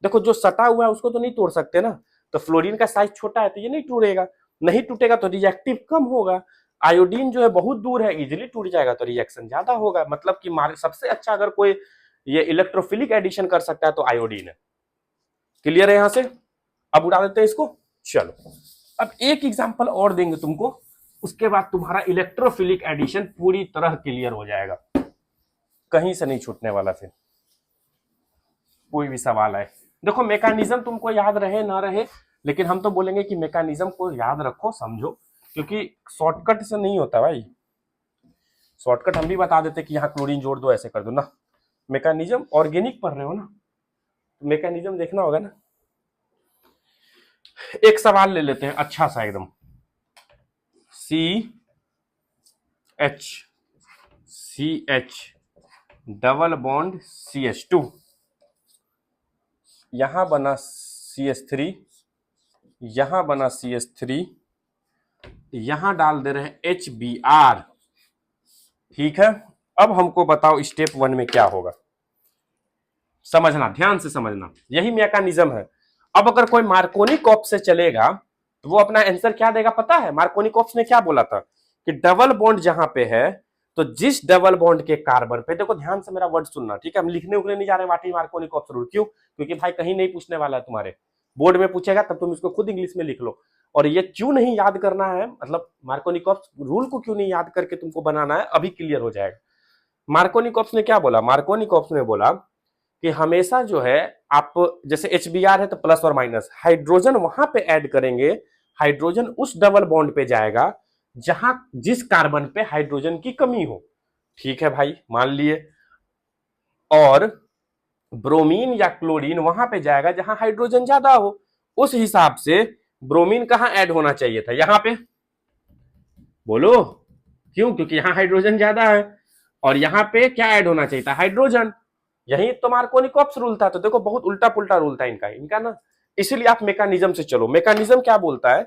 देखो जो सटा हुआ है उसको तो नहीं तोड़ सकते ना, तो फ्लोरीन का साइज छोटा है तो ये नहीं टूटेगा, नहीं टूटेगा तो रिएक्टिव कम होगा। आयोडीन जो है बहुत दूर है, इजिली टूट जाएगा तो रिएक्शन ज्यादा होगा। मतलब कि सबसे अच्छा अगर कोई ये इलेक्ट्रोफिलिक एडिशन कर सकता है तो आयोडीन है। क्लियर है यहां से, अब उड़ा देते हैं इसको। चलो अब एक एग्जांपल और देंगे तुमको, उसके बाद तुम्हारा इलेक्ट्रोफिलिक एडिशन पूरी तरह क्लियर हो जाएगा, कहीं से नहीं छूटने वाला। फिर कोई भी सवाल आए, देखो मैकेनिज्म तुमको याद रहे ना रहे, लेकिन हम तो बोलेंगे कि मैकेनिज्म को याद रखो, समझो, क्योंकि शॉर्टकट से नहीं होता भाई। शॉर्टकट हम भी बता देते कि यहाँ क्लोरीन जोड़ दो, ऐसे कर दो ना। मैकेनिज्म ऑर्गेनिक पढ़ रहे हो ना, मैकेनिज्म देखना होगा ना। एक सवाल ले लेते हैं अच्छा सा एकदम, CH डबल बॉन्ड CH2, यहां बना CH3, यहां बना CH3, यहां डाल दे रहे हैं HBr। ठीक है, अब हमको बताओ स्टेप 1 में क्या होगा, समझना, ध्यान से समझना, यही मैकेनिज्म है। अब अगर कोई मार्कोनिकॉप्स से चलेगा तो वो अपना आंसर क्या देगा पता है, मार्कोनिकॉप्स ने क्या बोला था कि डबल बॉन्ड जहां पे है, तो जिस डबल बॉन्ड के कार्बन पे, देखो ध्यान से मेरा वर्ड सुनना, ठीक है, हम लिखने उखने नहीं जा रहे वाटी मार्कोनिकॉप्स रूल, क्यों, क्योंकि भाई कहीं नहीं पूछने वाला है, तुम्हारे बोर्ड में पूछेगा तब तुम इसको खुद इंग्लिश में लिख लो। और ये क्यों नहीं याद करना है, मतलब मार्कोनिकॉप्स रूल को क्यों नहीं याद करके तुमको बनाना है, अभी क्लियर हो जाएगा। मार्कोनिकॉप्स ने क्या बोला, मार्कोनिकॉप्स ने बोला कि हमेशा जो है आप जैसे HBr है तो प्लस और माइनस, हाइड्रोजन वहां पे ऐड करेंगे, हाइड्रोजन उस डबल बॉन्ड पे जाएगा जहां जिस कार्बन पे हाइड्रोजन की कमी हो। ठीक है भाई, मान लिए। और ब्रोमीन या क्लोरीन वहां पे जाएगा जहां हाइड्रोजन ज्यादा हो। उस हिसाब से ब्रोमीन कहां ऐड होना चाहिए था, यहां पे। बोलो क्यों? क्योंकि यहां हाइड्रोजन ज्यादा है, और यहां पे क्या ऐड होना चाहिए था, हाइड्रोजन। यही तो मार्कोनिकॉप्स रूल था। तो देखो बहुत उल्टा पुल्टा रूल था इनका ना। इसीलिए आप मैकेनिज्म से चलो। मैकेनिज्म क्या बोलता है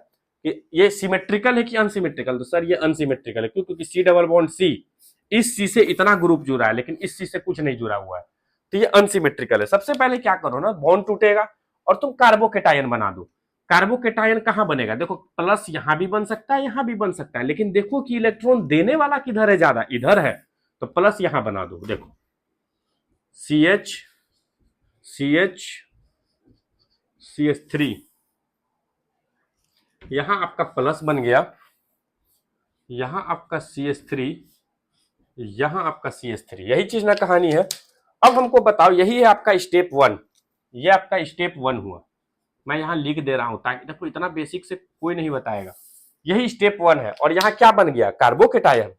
कि ये सिमेट्रिकल है कि अनसिमेट्रिकल, तो सर ये अनसिमेट्रिकल है। क्यों? क्योंकि सी डबल बॉन्ड सी, इस सी से इतना ग्रुप जुड़ा है लेकिन इस सी से कुछ नहीं जुड़ा हुआ है, तो ये अनसिमेट्रिकल है। सबसे पहले क्या करो ना, बॉन्ड टूटेगा और तुम कार्बोकेटायन बना दो। कार्बोकेटायन कहां बनेगा? देखो प्लस यहां भी बन सकता है, यहां भी बन सकता है, लेकिन देखो कि इलेक्ट्रॉन देने वाला किधर है, ज्यादा इधर है, तो प्लस यहां बना दो। देखो CH CH CH3, यहां आपका प्लस बन गया, यहां आपका CH3, यहां आपका CH3। यही चीज ना कहानी है। अब हमको बताओ, यही है आपका स्टेप 1, ये आपका स्टेप 1 हुआ। मैं यहां लिख दे रहा हूं ताकि देखो इतना बेसिक से कोई नहीं बताएगा। यही स्टेप 1 है, और यहां क्या बन गया, कार्बोकेटायन।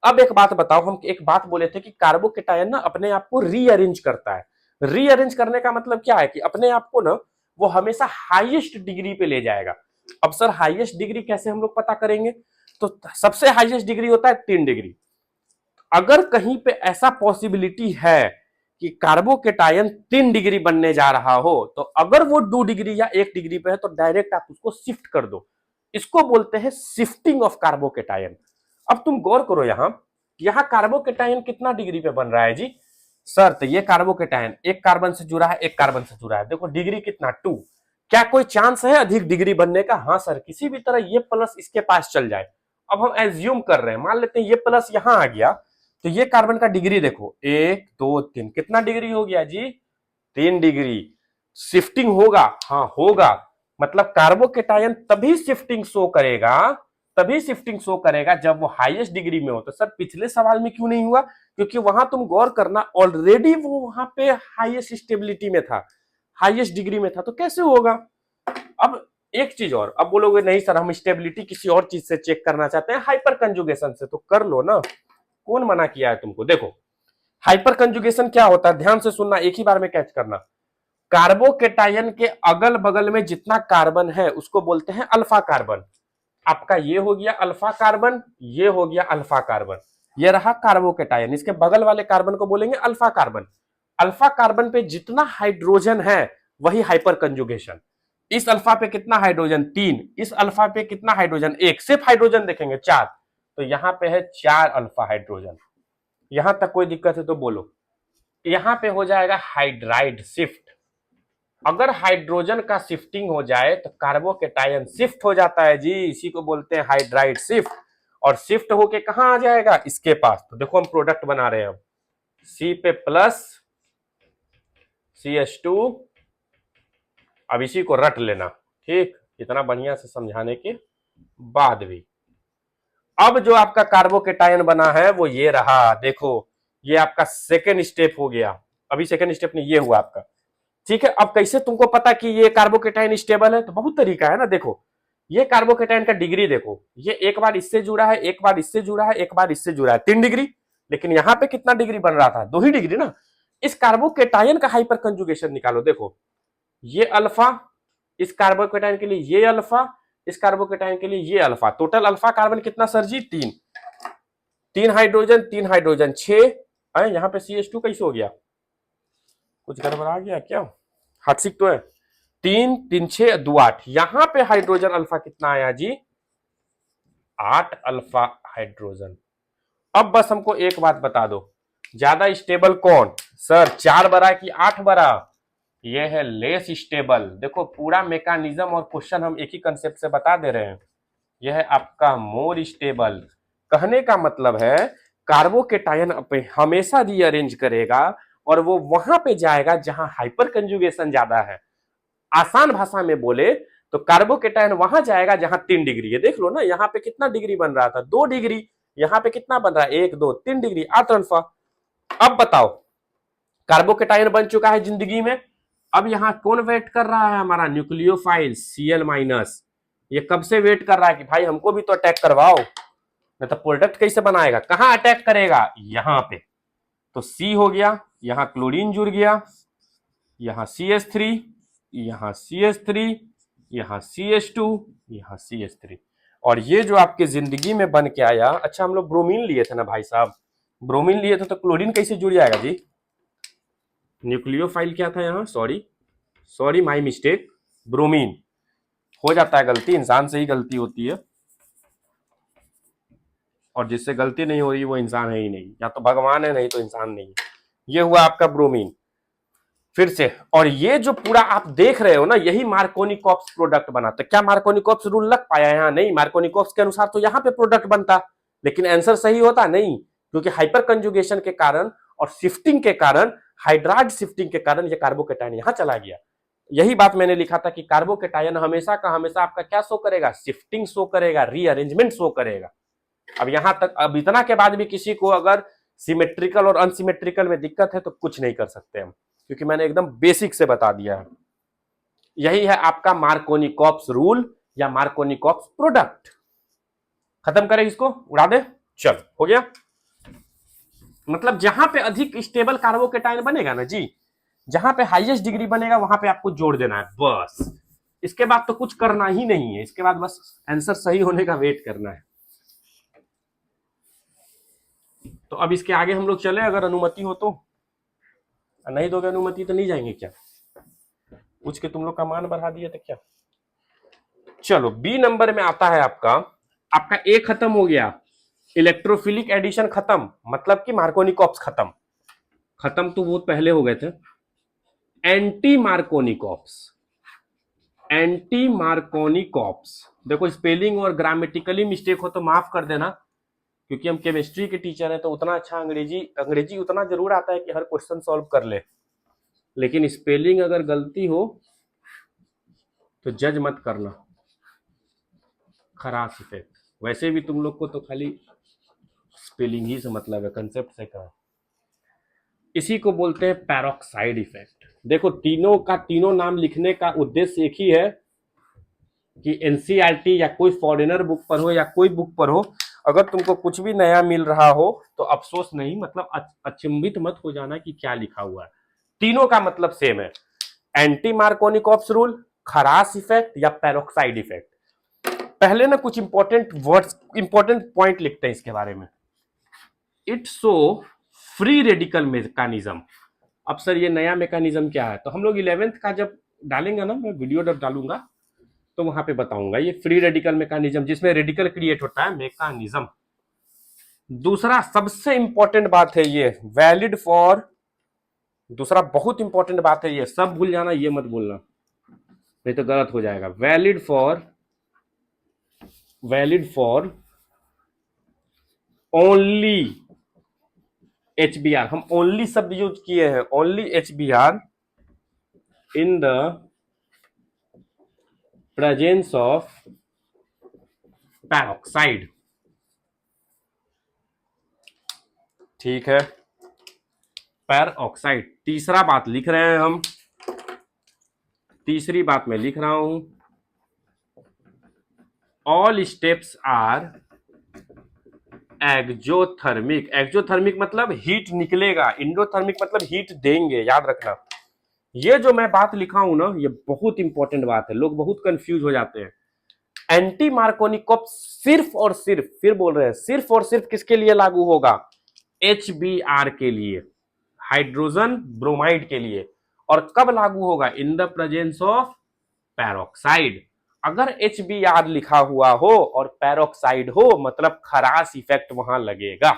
अब एक बात बताओ, हम एक बात बोले थे कि कार्बोकेटायन ना अपने आप को रीअरेंज करता है। रीअरेंज करने का मतलब क्या है कि अपने आप को ना वो हमेशा हाईएस्ट डिग्री पे ले जाएगा। अब सर हाईएस्ट डिग्री कैसे हम लोग पता करेंगे? तो सबसे हाईएस्ट डिग्री होता है 3 डिग्री। अगर कहीं पे ऐसा पॉसिबिलिटी है कि कार्बोकेटायन 3 डिग्री बनने जा रहा हो, तो अगर वो 2 डिग्री या 1 डिग्री पे है तो डायरेक्ट आप उसको शिफ्ट कर दो। इसको बोलते हैं शिफ्टिंग ऑफ कार्बोकेटायन। अब तुम गौर करो, यहां कार्बोकेटायन कितना डिग्री पे बन रहा है जी? सर तो ये कार्बोकेटायन एक कार्बन से जुड़ा है, एक कार्बन से जुड़ा है, देखो डिग्री कितना 2। क्या कोई चांस है अधिक डिग्री बनने का? हाँ सर, किसी भी तरह ये प्लस इसके पास चल जाए। अब हम एज्यूम कर रहे हैं, मान लेते हैं ये प्लस यहां आ गया, तो ये कार्बन का डिग्री देखो 1 2 3, कितना डिग्री हो गया जी? 3 डिग्री। शिफ्टिंग होगा? हाँ होगा। मतलब कार्बोकेटायन तभी शिफ्टिंग शो करेगा, तभी शिफ्टिंग शो करेगा जब वो हाईएस्ट डिग्री में हो। तो सर पिछले सवाल में क्यों नहीं हुआ? क्योंकि वहां तुम गौर करना, ऑलरेडी वो वहां पे हाईएस्ट स्टेबिलिटी में था, हाईएस्ट डिग्री में था, तो कैसे होगा? अब एक चीज और, अब बोलोगे नहीं सर हम स्टेबिलिटी किसी और चीज से चेक करना चाहते हैं, हाइपर कंजुगेशन से, तो कर लो ना, कौन मना किया है तुमको? देखो हाइपर कंजुगेशन क्या होता है, ध्यान से सुनना, एक ही बार में कैच करना। कार्बोकेटायन के अगल बगल में जितना कार्बन है उसको बोलते हैं अल्फा कार्बन। आपका ये हो गया अल्फा कार्बन, ये हो गया अल्फा कार्बन, ये रहा कार्बोकेटायन। इसके बगल वाले कार्बन को बोलेंगे अल्फा कार्बन। अल्फा कार्बन पे जितना हाइड्रोजन है वही हाइपर कंजुगेशन। इस अल्फा पे कितना हाइड्रोजन? 3। इस अल्फा पे कितना हाइड्रोजन? 1। सिर्फ हाइड्रोजन देखेंगे 4, तो यहां पे है 4 अल्फा हाइड्रोजन। यहां तक कोई दिक्कत है तो बोलो। यहां पे हो जाएगा हाइड्राइड शिफ्ट। अगर हाइड्रोजन का शिफ्टिंग हो जाए तो कार्बोकेटायन शिफ्ट हो जाता है जी, इसी को बोलते हैं हाइड्राइड शिफ्ट। और शिफ्ट होके कहां आ जाएगा? इसके पास। तो देखो हम प्रोडक्ट बना रहे हैं, C पे प्लस CH2। अब इसी को रट लेना, ठीक, इतना बढ़िया से समझाने के बाद भी। अब जो आपका कार्बोकेटायन बना है वो ये रहा, देखो ये आपका सेकेंड स्टेप हो गया। अभी सेकेंड स्टेप नहीं, ये हुआ आपका, ठीक है। अब कैसे तुमको पता कि ये कार्बोकेटायन स्टेबल है? तो बहुत तरीका है ना। देखो ये कार्बोकेटायन का डिग्री देखो, ये एक बार इससे जुड़ा है, एक बार इससे जुड़ा है, एक बार इससे जुड़ा है, 3 डिग्री। लेकिन यहां पे कितना डिग्री बन रहा था? 2 ही डिग्री ना। इस कार्बोकेटायन का हाइपर कंजुगेशन निकालो। देखो ये अल्फा, इस कार्बोकेटायन के लिए ये अल्फा, इस कार्बोकेटायन के लिए ये अल्फा। टोटल अल्फा कार्बन कितना सर जी? 3। 3 हाइड्रोजन, 3 हाइड्रोजन 6। यहां पे CH2 कैसे हो गया? कुछ गड़बड़ आ गया क्या? हार्टसिक तो है। 3 3 6 2 8। यहां पे हाइड्रोजन अल्फा कितना आया जी? 8 अल्फा हाइड्रोजन। अब बस हमको एक बात बता दो, ज्यादा स्टेबल कौन? सर 4 बड़ा कि 8 बड़ा? ये है लेस स्टेबल। देखो पूरा मैकेनिज्म और क्वेश्चन हम एक ही कंसेप्ट से बता दे रहे हैं। यह है आपका मोर स्टेबल। कहने का मतलब है कार्बोकेटायन हमेशा रीअरेंज करेगा और वो वहां पे जाएगा जहां हाइपर कंजुगेशन ज्यादा है। आसान भाषा में बोले तो कार्बोकेटायन वहां जाएगा जहां 3 डिग्री है। देख लो ना, यहाँ पे कितना डिग्री बन रहा था? 2 डिग्री। यहाँ पे कितना बन रहा है? 1 2 3 डिग्री, 8 अल्फा। अब बताओ कार्बोकेटायन बन चुका है जिंदगी में। अब यहां कौन वेट कर रहा है, हमारा न्यूक्लियोफाइल Cl-। ये कब से वेट कर रहा है कि भाई हमको भी तो अटैक करवाओ, नहीं तो प्रोडक्ट कैसे बनाएगा, कहां अटैक करेगा, यहां पे। तो C हो गया, यहां क्लोरीन जुड़ गया, यहां CH3, यहां CH3, यहां CH2, यहां CH3। और ये जो आपके जिंदगी में बन के आया, अच्छा हम लोग ब्रोमीन लिए थे ना भाई साहब, ब्रोमीन लिए थे तो क्लोरीन कैसे जुड़ जाएगा जी, न्यूक्लियोफाइल क्या था यहाँ, सॉरी माय मिस्टेक, ब्रोमीन। हो जाता है गलती, इंसान से ही गलती होती है, और जिससे गलती नहीं हो रही वो इंसान है ही नहीं, या तो भगवान है नहीं तो इंसान नहीं है। ये हुआ आपका ब्रोमीन फिर से। और ये जो पूरा आप देख रहे हो ना, यही मार्कोनिकॉप्स प्रोडक्ट बना। तो क्या मार्कोनिकॉप्स रूल लग पाया यहाँ, नहीं, मार्कोनिकॉप्स के अनुसार तो यहाँ पे प्रोडक्ट बनता, लेकिन आंसर सही होता नहीं, क्योंकि हाइपर कंजुगेशन के कारण और शिफ्टिंग के कारण, हाइड्राइड शिफ्टिंग के कारण ये कार्बोकेटायन यहाँ चला गया। यही बात मैंने लिखा था कि कार्बोकेटायन हमेशा का हमेशा आपका क्या शो करेगा, शिफ्टिंग शो करेगा, रीअरेंजमेंट शो करेगा। अब यहां तक, अब इतना के बाद भी किसी को अगर सिमेट्रिकल और अनसिमेट्रिकल में दिक्कत है तो कुछ नहीं कर सकते हम, क्योंकि मैंने एकदम बेसिक से बता दिया है। यही है आपका मार्कोनिकॉप्स रूल या मार्कोनिकॉप्स प्रोडक्ट। खत्म करें इसको, उड़ा दे, चल हो गया। मतलब जहां पे अधिक स्टेबल कार्बोकेटायन बनेगा ना जी, जहां पे हाईएस्ट डिग्री बनेगा वहां पे आपको जोड़ देना है बस। इसके बाद तो कुछ करना ही नहीं है, इसके बाद बस आंसर सही होने का वेट करना है। तो अब इसके आगे हम लोग चले, अगर अनुमति हो तो। नहीं दोगे अनुमति तो नहीं जाएंगे क्या, पूछ के तुम लोग का मान बढ़ा दिया तो क्या। चलो बी नंबर में आता है आपका ए खत्म हो गया, इलेक्ट्रोफिलिक एडिशन खत्म, मतलब कि मार्कोनिकॉप्स खत्म तो बहुत पहले हो गए थे। एंटी मार्कोनिकॉप्स, देखो स्पेलिंग और ग्रामेटिकली मिस्टेक हो तो माफ कर देना, क्योंकि हम केमिस्ट्री के टीचर हैं तो उतना अच्छा अंग्रेजी उतना जरूर आता है कि हर क्वेश्चन सॉल्व कर ले, लेकिन स्पेलिंग अगर गलती हो तो जज मत करना, खराब इफेक्ट। वैसे भी तुम लोग को तो खाली स्पेलिंग ही से मतलब है, कंसेप्ट से कहा। इसी को बोलते हैं पैरोक्साइड इफेक्ट। देखो तीनों का तीनों नाम लिखने का उद्देश्य एक ही है कि एनसीईआरटी या कोई फॉरेनर बुक पर हो या कोई बुक पर हो, अगर तुमको कुछ भी नया मिल रहा हो तो अफसोस नहीं, मतलब अचंभित मत हो जाना कि क्या लिखा हुआ है। तीनों का मतलब सेम है, एंटी मार्कोनिकॉप्स रूल, खरास इफेक्ट या पैरोक्साइड इफेक्ट। पहले ना कुछ इंपॉर्टेंट वर्ड्स, इंपॉर्टेंट पॉइंट लिखते हैं इसके बारे में। It show free radical mechanism. अब सर ये नया मैकेनिज्म क्या है, तो हम लोग 11th का जब डालेंगे ना, मैं वीडियो जब डालूंगा तो वहां पे बताऊंगा। ये फ्री रेडिकल मैकेनिज्म, जिसमें रेडिकल क्रिएट होता है, मैकेनिज्म। दूसरा सबसे इंपॉर्टेंट बात है ये वैलिड फॉर, दूसरा बहुत इंपॉर्टेंट बात है ये, सब भूल जाना, ये मत बोलना नहीं तो गलत हो जाएगा। वैलिड फॉर ओनली HBr, हम ओनली शब्द यूज किए हैं, only HBr in the presence of peroxide. ठीक है, पैरोक्साइड। तीसरा बात लिख रहे हैं हम, तीसरी बात मैं लिख रहा हूं, all steps are exothermic. Exothermic मतलब हीट निकलेगा, इंडोथर्मिक मतलब हीट देंगे, याद रखना। ये जो मैं बात लिखा हूं ना, ये बहुत इंपॉर्टेंट बात है, लोग बहुत कंफ्यूज हो जाते हैं। एंटी मार्कोनिकॉप्स सिर्फ और सिर्फ, फिर बोल रहे हैं, सिर्फ और सिर्फ किसके लिए लागू होगा, HBr के लिए, हाइड्रोजन ब्रोमाइड के लिए। और कब लागू होगा, इन द प्रेजेंस ऑफ पैरोक्साइड। अगर HBr लिखा हुआ हो और पैरोक्साइड हो, मतलब खरास इफेक्ट वहां लगेगा।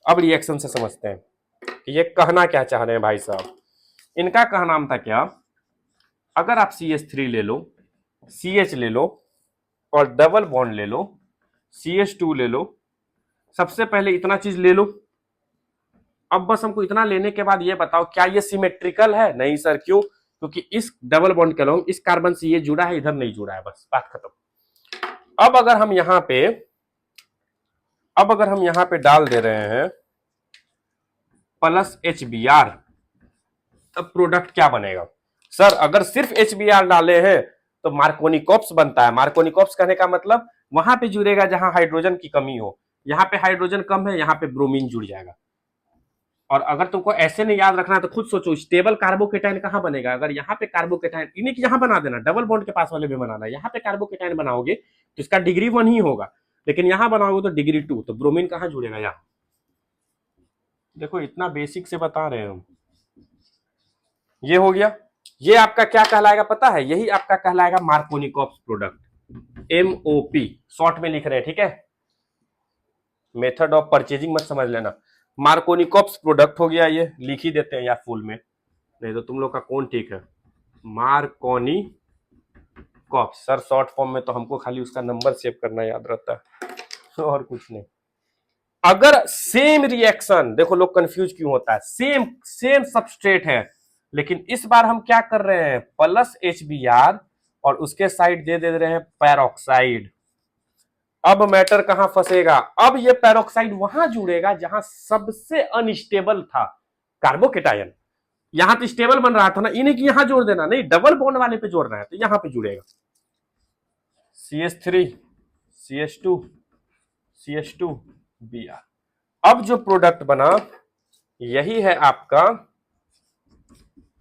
अब रिएक्शन से समझते हैं कि ये कहना क्या चाह रहे हैं भाई साहब। इनका कहना था क्या, अगर आप CH3 ले लो, CH ले लो और डबल बॉन्ड ले लो, CH2 ले लो, सबसे पहले इतना चीज ले लो। अब बस हमको इतना लेने के बाद ये बताओ क्या ये सिमेट्रिकल है, नहीं सर, क्यों, क्योंकि इस डबल बॉन्ड के अलॉन्ग इस कार्बन से ये जुड़ा है, इधर नहीं जुड़ा है, बस बात खत्म। अब अगर हम यहां पे डाल दे रहे हैं प्लस HBr, तब प्रोडक्ट क्या बनेगा? सर अगर सिर्फ HBr डाले हैं तो मार्कोनिकॉप्स बनता है। मार्कोनिकॉप्स कहने का मतलब वहां पे जुड़ेगा जहां हाइड्रोजन की कमी हो। यहाँ पे हाइड्रोजन कम है, यहाँ पे ब्रोमीन जुड़ जाएगा। और अगर तुमको ऐसे नहीं याद रखना है तो खुद सोचो, स्टेबल कार्बोकेटाइन कहां बनेगा? अगर यहाँ पे कार्बोकेटाइन इन्हीं की यहां बना देना, डबल बॉन्ड के पास वाले में बनाना। यहाँ पे कार्बोकेटाइन बनाओगे तो इसका डिग्री 1 ही होगा, लेकिन यहां बनाओगे तो डिग्री 2। तो ब्रोमीन कहां जुड़ेगा? यहाँ। देखो इतना बेसिक से बता रहे हैं हम। ये हो गया। ये आपका क्या कहलाएगा पता है? यही आपका कहलाएगा मार्कोनिकॉप्स प्रोडक्ट, MOP शॉर्ट में लिख रहे हैं, ठीक है? मेथड ऑफ परचेजिंग मत समझ लेना। मार्कोनिकॉप्स प्रोडक्ट हो गया, ये लिख ही देते हैं यार फुल में, नहीं तो तुम लोग का कौन ठीक है। मार्कोनिकॉप्स सर शॉर्ट फॉर्म में तो हमको खाली उसका नंबर सेव करना याद रहता है और कुछ नहीं। अगर सेम रिएक्शन, देखो लोग कंफ्यूज क्यों होता है, सेम सबस्ट्रेट है, लेकिन इस बार हम क्या कर रहे हैं, प्लस HBr और उसके साइड दे रहे हैं पैरोक्साइड। अब मैटर कहां फंसेगा? अब ये पैरोक्साइड वहां जुड़ेगा जहां सबसे अनस्टेबल था कार्बोकेटायन। यहां तो स्टेबल बन रहा था ना, इन्हें की यहां जोड़ देना, नहीं डबल बॉन्ड वाले पे जोड़ना है, तो यहां पे जुड़ेगा CH3 CH2 CH2 Br। अब जो प्रोडक्ट बना यही है आपका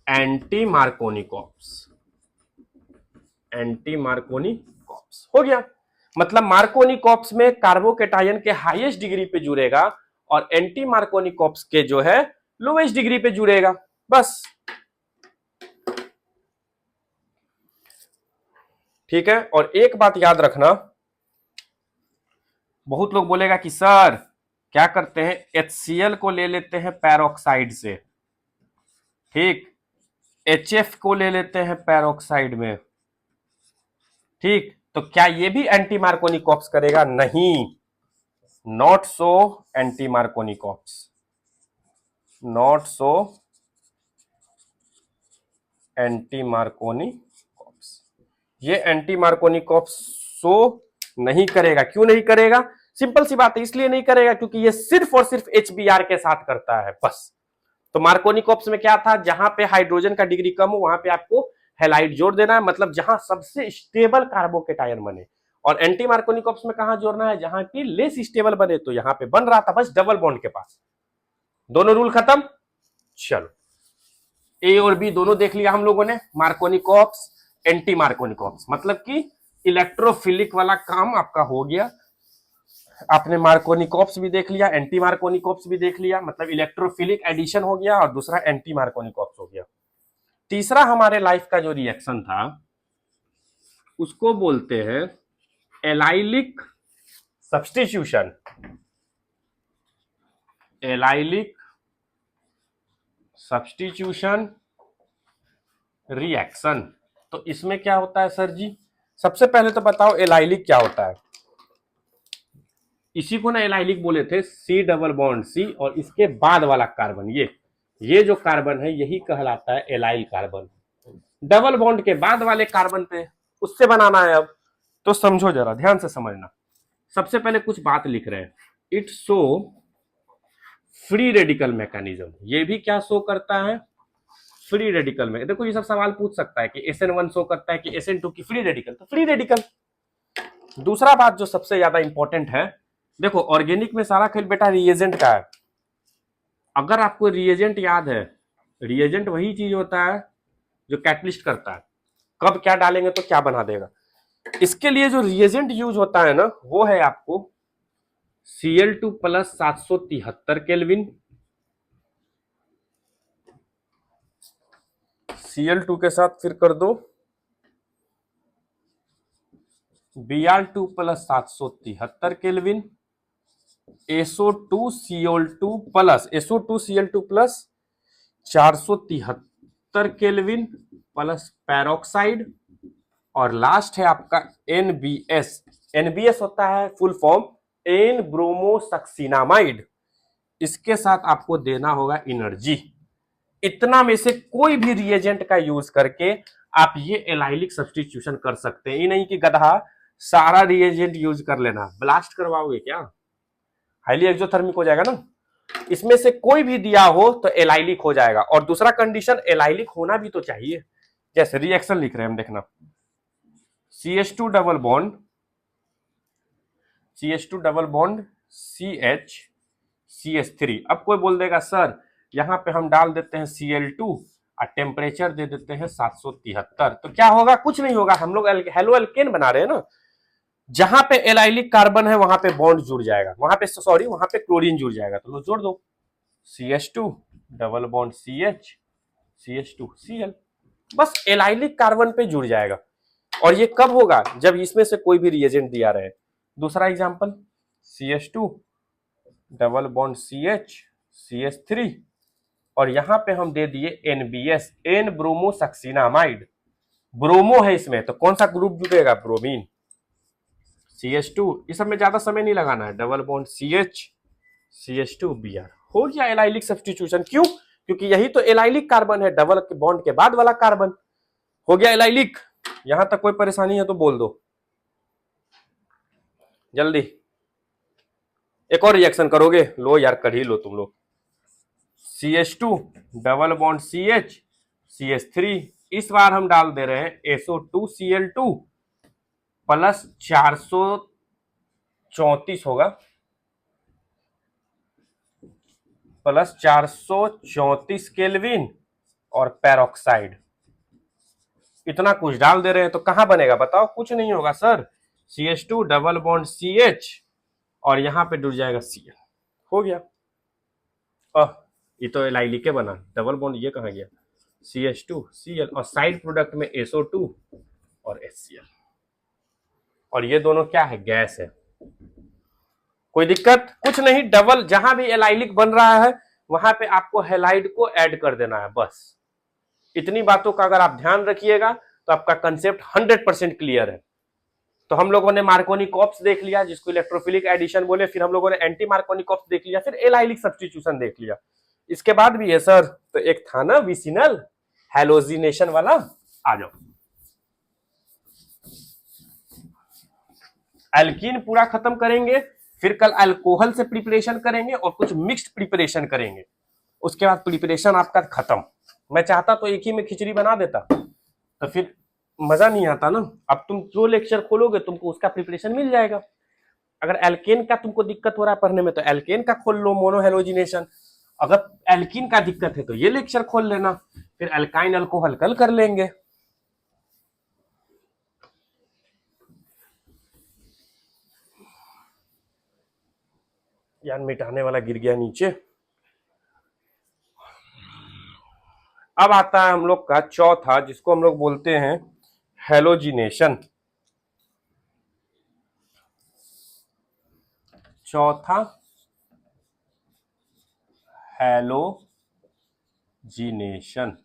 एंटी मार्कोनिकॉप्स। एंटी मार्कोनिकॉप्स हो गया। मतलब मार्कोनिकॉप्स में कार्बोकेटायन के हाईएस्ट डिग्री पे जुड़ेगा और एंटी मार्कोनिकॉप्स के जो है लोवेस्ट डिग्री पे जुड़ेगा, बस। ठीक है। और एक बात याद रखना, बहुत लोग बोलेगा कि सर क्या करते हैं, HCl को ले लेते हैं पैरोक्साइड से, ठीक, HF को ले लेते हैं पैरोक्साइड में, ठीक, तो क्या ये भी एंटी मार्कोनिकॉप्स करेगा? नहीं, not so anti मार्कोनिकॉप्स, not so anti मार्कोनिकॉप्स। ये एंटी मार्कोनिकॉप्स सो नहीं करेगा। क्यों नहीं करेगा? सिंपल सी बात है, इसलिए नहीं करेगा क्योंकि ये सिर्फ और सिर्फ HBr के साथ करता है, बस। तो मार्कोनिकॉप्स में क्या था, जहां पे हाइड्रोजन का डिग्री कम हो वहां पे आपको हैलाइड जोड़ देना है, मतलब जहां सबसे स्टेबल कार्बोकेटायन बने। और एंटी मार्कोनिकॉप्स में कहां जोड़ना है, जहां की लेस स्टेबल बने। तो यहां पे बन रहा था बस डबल बॉन्ड के पास। दोनों रूल खत्म। चलो A और B दोनों देख लिया हम लोगों ने, मार्कोनिकॉप्स एंटी मार्कोनिकॉप्स, मतलब कि इलेक्ट्रोफिलिक वाला काम आपका हो गया। आपने मार्कोनिकॉप्स भी देख लिया, एंटी मार्कोनिकॉप्स भी देख लिया, मतलब इलेक्ट्रोफिलिक एडिशन हो गया, और दूसरा एंटी मार्कोनिकॉप्स हो गया। तीसरा हमारे लाइफ का जो रिएक्शन था उसको बोलते हैं allylic substitution. Allylic substitution reaction. तो इसमें क्या होता है सर जी? सबसे पहले तो बताओ एलाइलिक क्या होता है। इसी को ना एलाइलिक बोले थे, C डबल बॉन्ड C और इसके बाद वाला कार्बन, ये जो कार्बन है यही कहलाता है एलाइल कार्बन। डबल बॉन्ड के बाद वाले कार्बन पे उससे बनाना है। अब तो समझो, जरा ध्यान से समझना। सबसे पहले कुछ बात लिख रहे हैं, it show free radical mechanism. ये भी क्या शो करता है? फ्री रेडिकल में। देखो ये सब सवाल पूछ सकता है कि SN1 शो करता है कि SN2 की फ्री रेडिकल, तो फ्री रेडिकल। दूसरा बात जो सबसे ज्यादा इंपॉर्टेंट है, देखो ऑर्गेनिक में सारा खेल बेटा रिएजेंट का है। अगर आपको रिएजेंट याद है, रिएजेंट वही चीज होता है जो कैटलिस्ट करता है, कब क्या डालेंगे तो क्या बना देगा। इसके लिए जो रिएजेंट यूज होता है ना, वो है आपको Cl2 प्लस 773 केल्विन, Cl2 के साथ फिर कर दो Br2 plus 773 kelvin, SO2 Cl2 plus 473 kelvin plus peroxide, और लास्ट है आपका NBS। NBS होता है फुल फॉर्म एन ब्रोमोसक्सिनामाइड। इसके साथ आपको देना होगा एनर्जी। इतना में से कोई भी रिएजेंट का यूज करके आप ये एलाइलिक सब्स्टिट्यूशन कर सकते हैं। ये नहीं कि गधा सारा रिएजेंट यूज कर लेना, ब्लास्ट करवाओगे क्या, हाईली एक्सोथर्मिक हो जाएगा ना। इसमें से कोई भी दिया हो तो एलाइलिक हो जाएगा। और दूसरा कंडीशन, एलाइलिक होना भी तो चाहिए। जैसे रिएक्शन लिख रहे हैं हम, देखना CH2 double bond CH CH3। अब कोई बोल देगा सर यहां पे हम डाल देते हैं Cl2 और टेम्परेचर दे देते हैं 773, तो क्या होगा? कुछ नहीं होगा, हम लोग हेलो एल्केन बना रहे हैं ना। जहां पे एलाइलिक कार्बन है वहां पे बॉन्ड जुड़ जाएगा, वहां पे सॉरी वहां पे क्लोरीन जुड़ जाएगा, तो लो जोड़ दो CH2 डबल बॉन्ड CH2Cl, बस एलाइलिक कार्बन पे जुड़ जाएगा। और ये कब होगा? जब इसमें से कोई भी रिएजेंट दिया रहे। दूसरा example CH2 double bond CH3 और यहां पे हम दे दिए NBS, एन ब्रोमोसक्सिनामाइड। ब्रोमो है इसमें, तो कौन सा ग्रुप जुड़ेगा? ब्रोमीन। CH2, इस सब में ज्यादा समय नहीं लगाना है, डबल बॉन्ड CH2Br, हो गया एलाइलिक सब्स्टिट्यूशन। क्यों? क्योंकि यही तो एलाइलिक कार्बन है, डबल बॉन्ड के बाद वाला कार्बन, हो गया एलाइलिक। यहां तक कोई परेशानी है तो बोल दो जल्दी। एक और रिएक्शन करोगे? लो यार कर ही लो तुम लोग। CH2 डबल बॉन्ड CH3, इस बार हम डाल दे रहे हैं SO2Cl2 प्लस 434 होगा, प्लस 434 केल्विन और पेरोक्साइड, इतना कुछ डाल दे रहे हैं, तो कहां बनेगा बताओ? कुछ नहीं होगा sir, CH2 double bond CH और यहां पे जुड़ जाएगा Cl, हो गया। ये तो एलाइलिक के बना, डबल बॉन्ड ये कहां गया? CH2Cl और साइड प्रोडक्ट में SO2 और HCl, और ये दोनों क्या है? गैस है। कोई दिक्कत? कुछ नहीं, डबल जहां भी एलाइलिक बन रहा है वहां पे आपको हैलाइड को ऐड कर देना है, बस। इतनी बातों का अगर आप ध्यान रखिएगा तो आपका कंसेप्ट 100% क्लियर है। तो हम लोगों ने मार्कोनी-कॉप्स देख लिया, जिसको इलेक्ट्रोफिलिक एडिशन बोले, फिर हम लोगों ने एंटी मार्कोनी-कॉप्स देख लिया, फिर एलाइलिक सब्स्टिट्यूशन देख लिया। इसके बाद भी है सर, तो एक था ना विसिनल हैलोजिनेशन वाला, आ जाओ। एल्कीन पूरा खत्म करेंगे, फिर कल अल्कोहल से प्रिपरेशन करेंगे और कुछ मिक्स्ड प्रिपरेशन करेंगे, उसके बाद प्रिपरेशन आपका खत्म। मैं चाहता तो एक ही में खिचड़ी बना देता, तो फिर मजा नहीं आता ना। अब तुम जो लेक्चर खोलोगे तुमको उसका प्रिपरेशन मिल जाएगा। अगर एल्केन का तुमको दिक्कत हो रहा है पढ़ने में तो एल्केन का खोल लो, मोनोहेलोजिनेशन। अगर एल्कीन का दिक्कत है तो ये लेक्चर खोल लेना, फिर एल्काइन अल्कोहल कल कर लेंगे। यार मिटाने वाला गिर गया नीचे। अब आता है हम लोग का चौथा, जिसको हम लोग बोलते हैं हेलोजिनेशन। चौथा हेलोजिनेशन।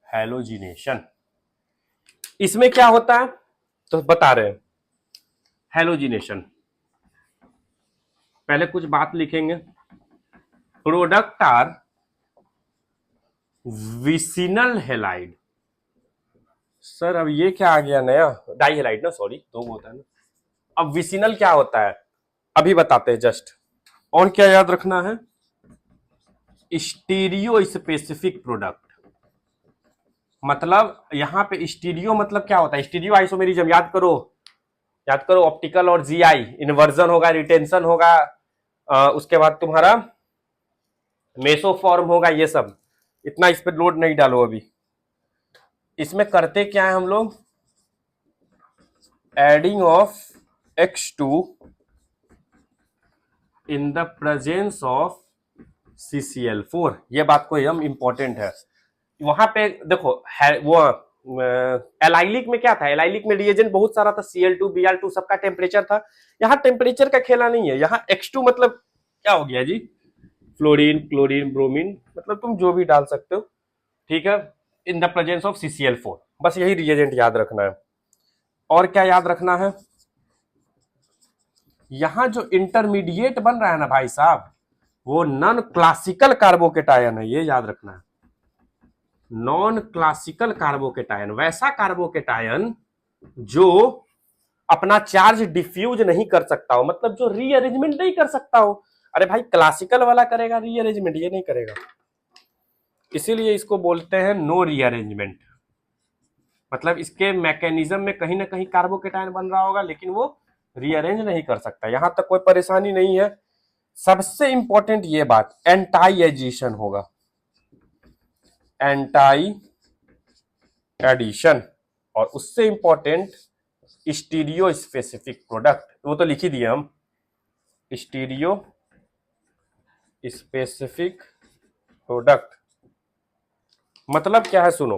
हेलोजिनेशन इसमें क्या होता है तो बता रहे हैं। हेलोजिनेशन पहले कुछ बात लिखेंगे, product are vicinal halide. Sir अब ये क्या आ गया नया? डाई हेलाइड ना, सॉरी, दो होता है ना। अब विसिनल क्या होता है अभी बताते हैं जस्ट। और क्या याद रखना है? स्टीरियो स्पेसिफिक प्रोडक्ट, मतलब यहां पे स्टीरियो मतलब क्या होता है? स्टीरियो आइसोमेरिज्म याद करो, याद करो। ऑप्टिकल और जीआई, इन्वर्जन होगा, रिटेंशन होगा, उसके बाद तुम्हारा मेसोफॉर्म होगा, ये सब। इतना इस पे लोड नहीं डालो अभी। इसमें करते क्या है हम लोग? Adding of X2 in the presence of CCl4, ये बात को एकदम इंपॉर्टेंट है। वहां पे देखो वो एलाइलिक में क्या था? एलाइलिक में रिएजेंट बहुत सारा था, Cl2 Br2 सबका टेम्परेचर था। यहाँ टेम्परेचर का खेला नहीं है। यहाँ X2 मतलब क्या हो गया जी? फ्लोरीन, क्लोरीन, ब्रोमीन, मतलब तुम जो भी डाल सकते हो, ठीक है, इन द प्रेजेंस ऑफ CCl4, बस यही रिएजेंट याद रखना है। और क्या याद रखना है? यहां जो इंटरमीडिएट बन रहा है ना भाई साहब, वो नॉन क्लासिकल कार्बोकेटायन है, ये याद रखना है। नॉन क्लासिकल कार्बोकेटायन, वैसा कार्बोकेटायन जो अपना चार्ज डिफ्यूज नहीं कर सकता हो, मतलब जो रीअरेंजमेंट नहीं कर सकता हो। अरे भाई क्लासिकल वाला करेगा रीअरेंजमेंट, ये नहीं करेगा, इसीलिए इसको बोलते हैं नो रीअरेंजमेंट। मतलब इसके मैकेनिज्म में कहीं ना कहीं कार्बोकेटायन बन रहा होगा लेकिन वो रीअरेंज नहीं कर सकता, यहां तक कोई परेशानी नहीं है। सबसे इंपॉर्टेंट ये बात, एंटाई एडिशन होगा, एंटाई एडिशन, और उससे इंपॉर्टेंट स्टीरियो स्पेसिफिक प्रोडक्ट, वो तो लिख ही दिए हम, स्टीरियो स्पेसिफिक प्रोडक्ट। मतलब क्या है सुनो,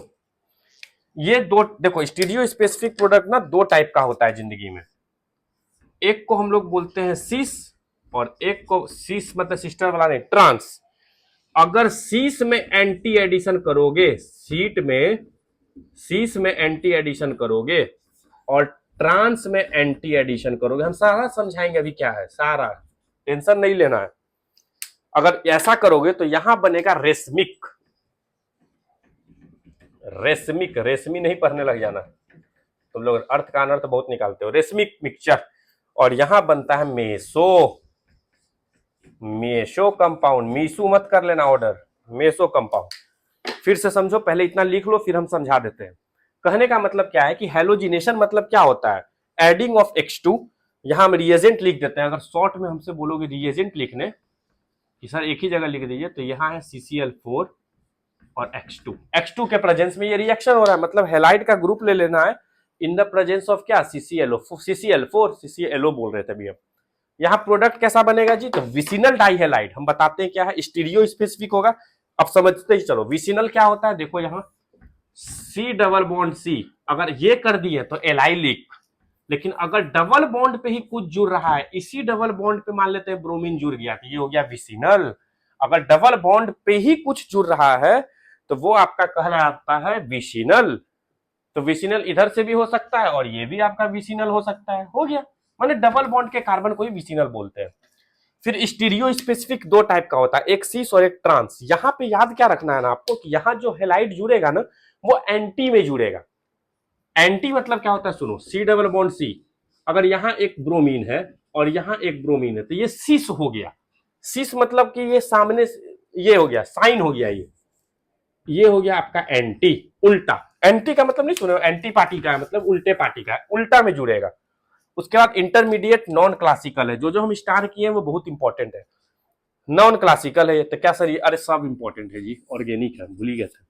ये दो देखो, स्टीरियो स्पेसिफिक प्रोडक्ट ना दो टाइप का होता है जिंदगी में, एक को हम लोग बोलते हैं सिस, और एक को, सिस मतलब सिस्टर वाला नहीं, ट्रांस। अगर सीस में एंटी एडिशन करोगे, सीस में एंटी एडिशन करोगे और ट्रांस में एंटी एडिशन करोगे, हम सारा समझाएंगे अभी क्या है, सारा टेंशन नहीं लेना है। अगर ऐसा करोगे तो यहां बनेगा रेशमिक, रेशमिक, रेशमी नहीं पढ़ने लग जाना तुम लोग, अर्थ का अनर्थ बहुत निकालते हो, रेशमिक मिक्सचर, और यहां बनता है मेसो कंपाउंड, मीसू मत कर लेना ऑर्डर, मेसो कंपाउंड। फिर से समझो, पहले इतना लिख लो फिर हम समझा देते हैं। कहने का मतलब क्या है कि हैलोजिनेशन मतलब क्या होता है, एडिंग ऑफ X2, यहां हम रिएजेंट लिख देते हैं, अगर शॉर्ट में हमसे बोलोगे रिएजेंट लिखने कि सर एक ही जगह लिख दीजिए, तो यहां है CCl4 और X2 के प्रेजेंस में ये रिएक्शन हो रहा है, मतलब हैलाइड का ग्रुप ले लेना है इन द प्रेजेंस ऑफ क्या, CCl4, CCLO बोल रहे थे अभी हम। यहाँ प्रोडक्ट कैसा बनेगा जी, तो विसिनल डाइहेलाइड, हम बताते हैं क्या है, स्टीरियो स्पेसिफिक होगा। अब समझते ही चलो विसिनल क्या होता है, देखो यहाँ C डबल बॉन्ड C, अगर ये कर दिए तो एलाइलिक, लेकिन अगर डबल बॉन्ड पे ही कुछ जुड़ रहा है, इसी डबल बॉन्ड पे मान लेते हैं ब्रोमीन जुड़ गया, तो ये हो गया विसिनल। अगर डबल बॉन्ड पे ही कुछ जुड़ रहा है तो वो आपका कहलाता है विसिनल। तो विसिनल इधर से भी हो सकता है और ये भी आपका विसिनल हो सकता है, हो गया, माने डबल बॉन्ड के कार्बन को ही विसिनल बोलते हैं। फिर स्टीरियो स्पेसिफिक दो टाइप का होता है, एक सिस और एक ट्रांस। यहां पे याद क्या रखना है ना आपको, कि यहां जो हेलाइड जुड़ेगा ना वो एंटी में जुड़ेगा। एंटी मतलब क्या होता है सुनो, C डबल बॉन्ड C, अगर यहां एक ब्रोमीन है और यहां एक ब्रोमीन है तो ये सिस हो गया। सिस मतलब कि ये सामने, ये हो गया साइन हो गया, ये हो गया आपका एंटी, उल्टा। एंटी का मतलब नहीं सुनो, एंटी पार्टी का है, मतलब उल्टे पार्टी का है, उल्टा में जुड़ेगा। उसके बाद इंटरमीडिएट नॉन क्लासिकल है, जो हम स्टार किए हैं वो बहुत इंपॉर्टेंट है। नॉन क्लासिकल है तो क्या सर, अरे सब इंपॉर्टेंट है जी, ऑर्गेनिक है, भूल ही गए थे।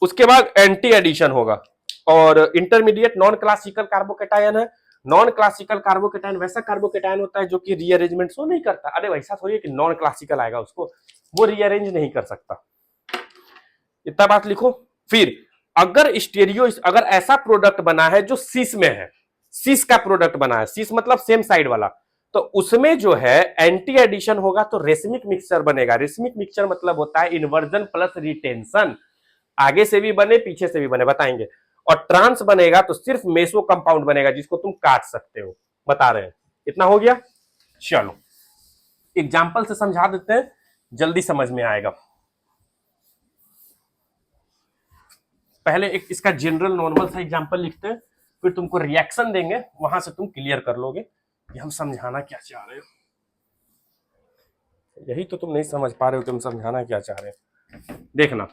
उसके बाद एंटी एडिशन होगा, और इंटरमीडिएट नॉन क्लासिकल कार्बोकेटायन है। नॉन क्लासिकल कार्बोकेटायन वैसा कार्बोकेटायन होता है जो कि रीअरेंजमेंट सो नहीं करता, अरे वैसा थोड़ी है कि नॉन क्लासिकल आएगा उसको, वो रीअरेंज नहीं कर सकता, इतना बात लिखो। फिर अगर स्टीरियो, अगर ऐसा प्रोडक्ट बना है जो सिस में है, सिस का प्रोडक्ट बना है, सिस मतलब सेम साइड वाला, तो उसमें जो है एंटी एडिशन होगा तो रेशमिक मिक्सचर बनेगा। रेशमिक मिक्सचर मतलब होता है इन्वर्जन प्लस रिटेंशन, आगे से भी बने पीछे से भी बने, बताएंगे। और ट्रांस बनेगा तो सिर्फ मेसो कंपाउंड बनेगा जिसको तुम काट सकते हो, बता रहे हैं। इतना हो गया, चलो एग्जाम्पल से समझा देते हैं, जल्दी समझ में आएगा। पहले एक इसका जनरल नॉर्मल सा एग्जांपल लिखते हैं, फिर तुमको रिएक्शन देंगे, वहां से तुम क्लियर कर लोगे कि हम समझाना क्या चाह रहे हो। यही तो तुम नहीं समझ पा रहे हो, तुम समझाना क्या चाह रहे हो। देखना,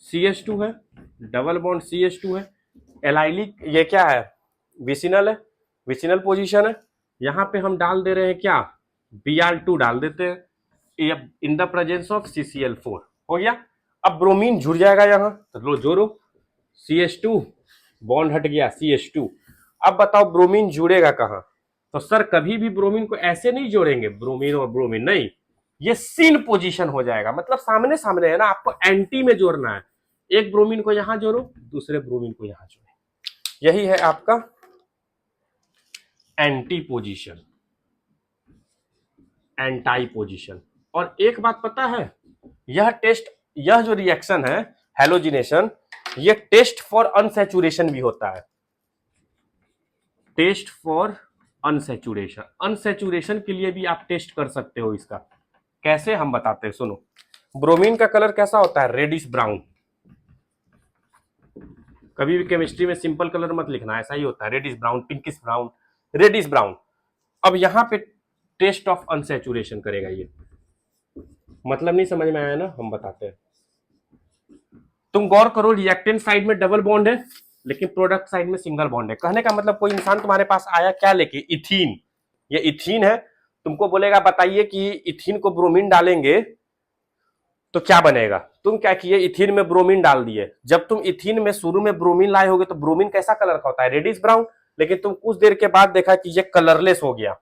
CH2 है, डबल बॉन्ड CH2 है, एलाइलिक, ये क्या है, विसिनल है, विसिनल पोजीशन है। यहां पे हम डाल दे रहे हैं क्या, Br2 डाल देते हैं इन द प्रेजेंस ऑफ CCl4, हो गया। अब ब्रोमीन जुड़ जाएगा यहां, तो लो जोड़ो, CH2 बॉन्ड हट गया, CH2। अब बताओ ब्रोमीन जुड़ेगा कहां, तो सर कभी भी ब्रोमीन को ऐसे नहीं जोड़ेंगे, ब्रोमीन और ब्रोमीन नहीं, ये सिन पोजीशन हो जाएगा, मतलब सामने सामने है ना, आपको एंटी में जोड़ना है। एक ब्रोमीन को यहां जोड़ो, दूसरे ब्रोमीन को यहां जोड़ो, यही है आपका एंटी पोजीशन, एंटाई पोजीशन। और एक बात पता है, यह टेस्ट, यह जो रिएक्शन है हैलोजिनेशन, ये टेस्ट फॉर अनसैचुरेशन भी होता है, टेस्ट फॉर अनसैचुरेशन। अनसैचुरेशन के लिए भी आप टेस्ट कर सकते हो इसका, कैसे हम बताते हैं सुनो। ब्रोमीन का कलर कैसा होता है, रेडिश ब्राउन, कभी भी केमिस्ट्री में सिंपल कलर मत लिखना, ऐसा ही होता है, reddish brown, pinkish brown, reddish brown. अब यहां पे टेस्ट ऑफ अनसैचुरेशन करेगा ये। मतलब नहीं समझ में आया ना, हम बताते हैं। तुम गौर करो, रिएक्टेंट साइड में डबल बॉन्ड है लेकिन प्रोडक्ट साइड में सिंगल बॉन्ड है। कहने का मतलब कोई इंसान तुम्हारे पास आया क्या लेके, इथीन, ये इथीन है, तुमको बोलेगा बताइए कि इथीन को ब्रोमीन डालेंगे तो क्या बनेगा। तुम क्या किए, इथीन में ब्रोमीन डाल दिए। जब तुम इथीन में शुरू में ब्रोमीन लाए होगे तो ब्रोमीन कैसा कलर का होता है, रेडिश ब्राउन। लेकिन तुम कुछ देर के बाद देखा कि ये कलरलेस हो गया।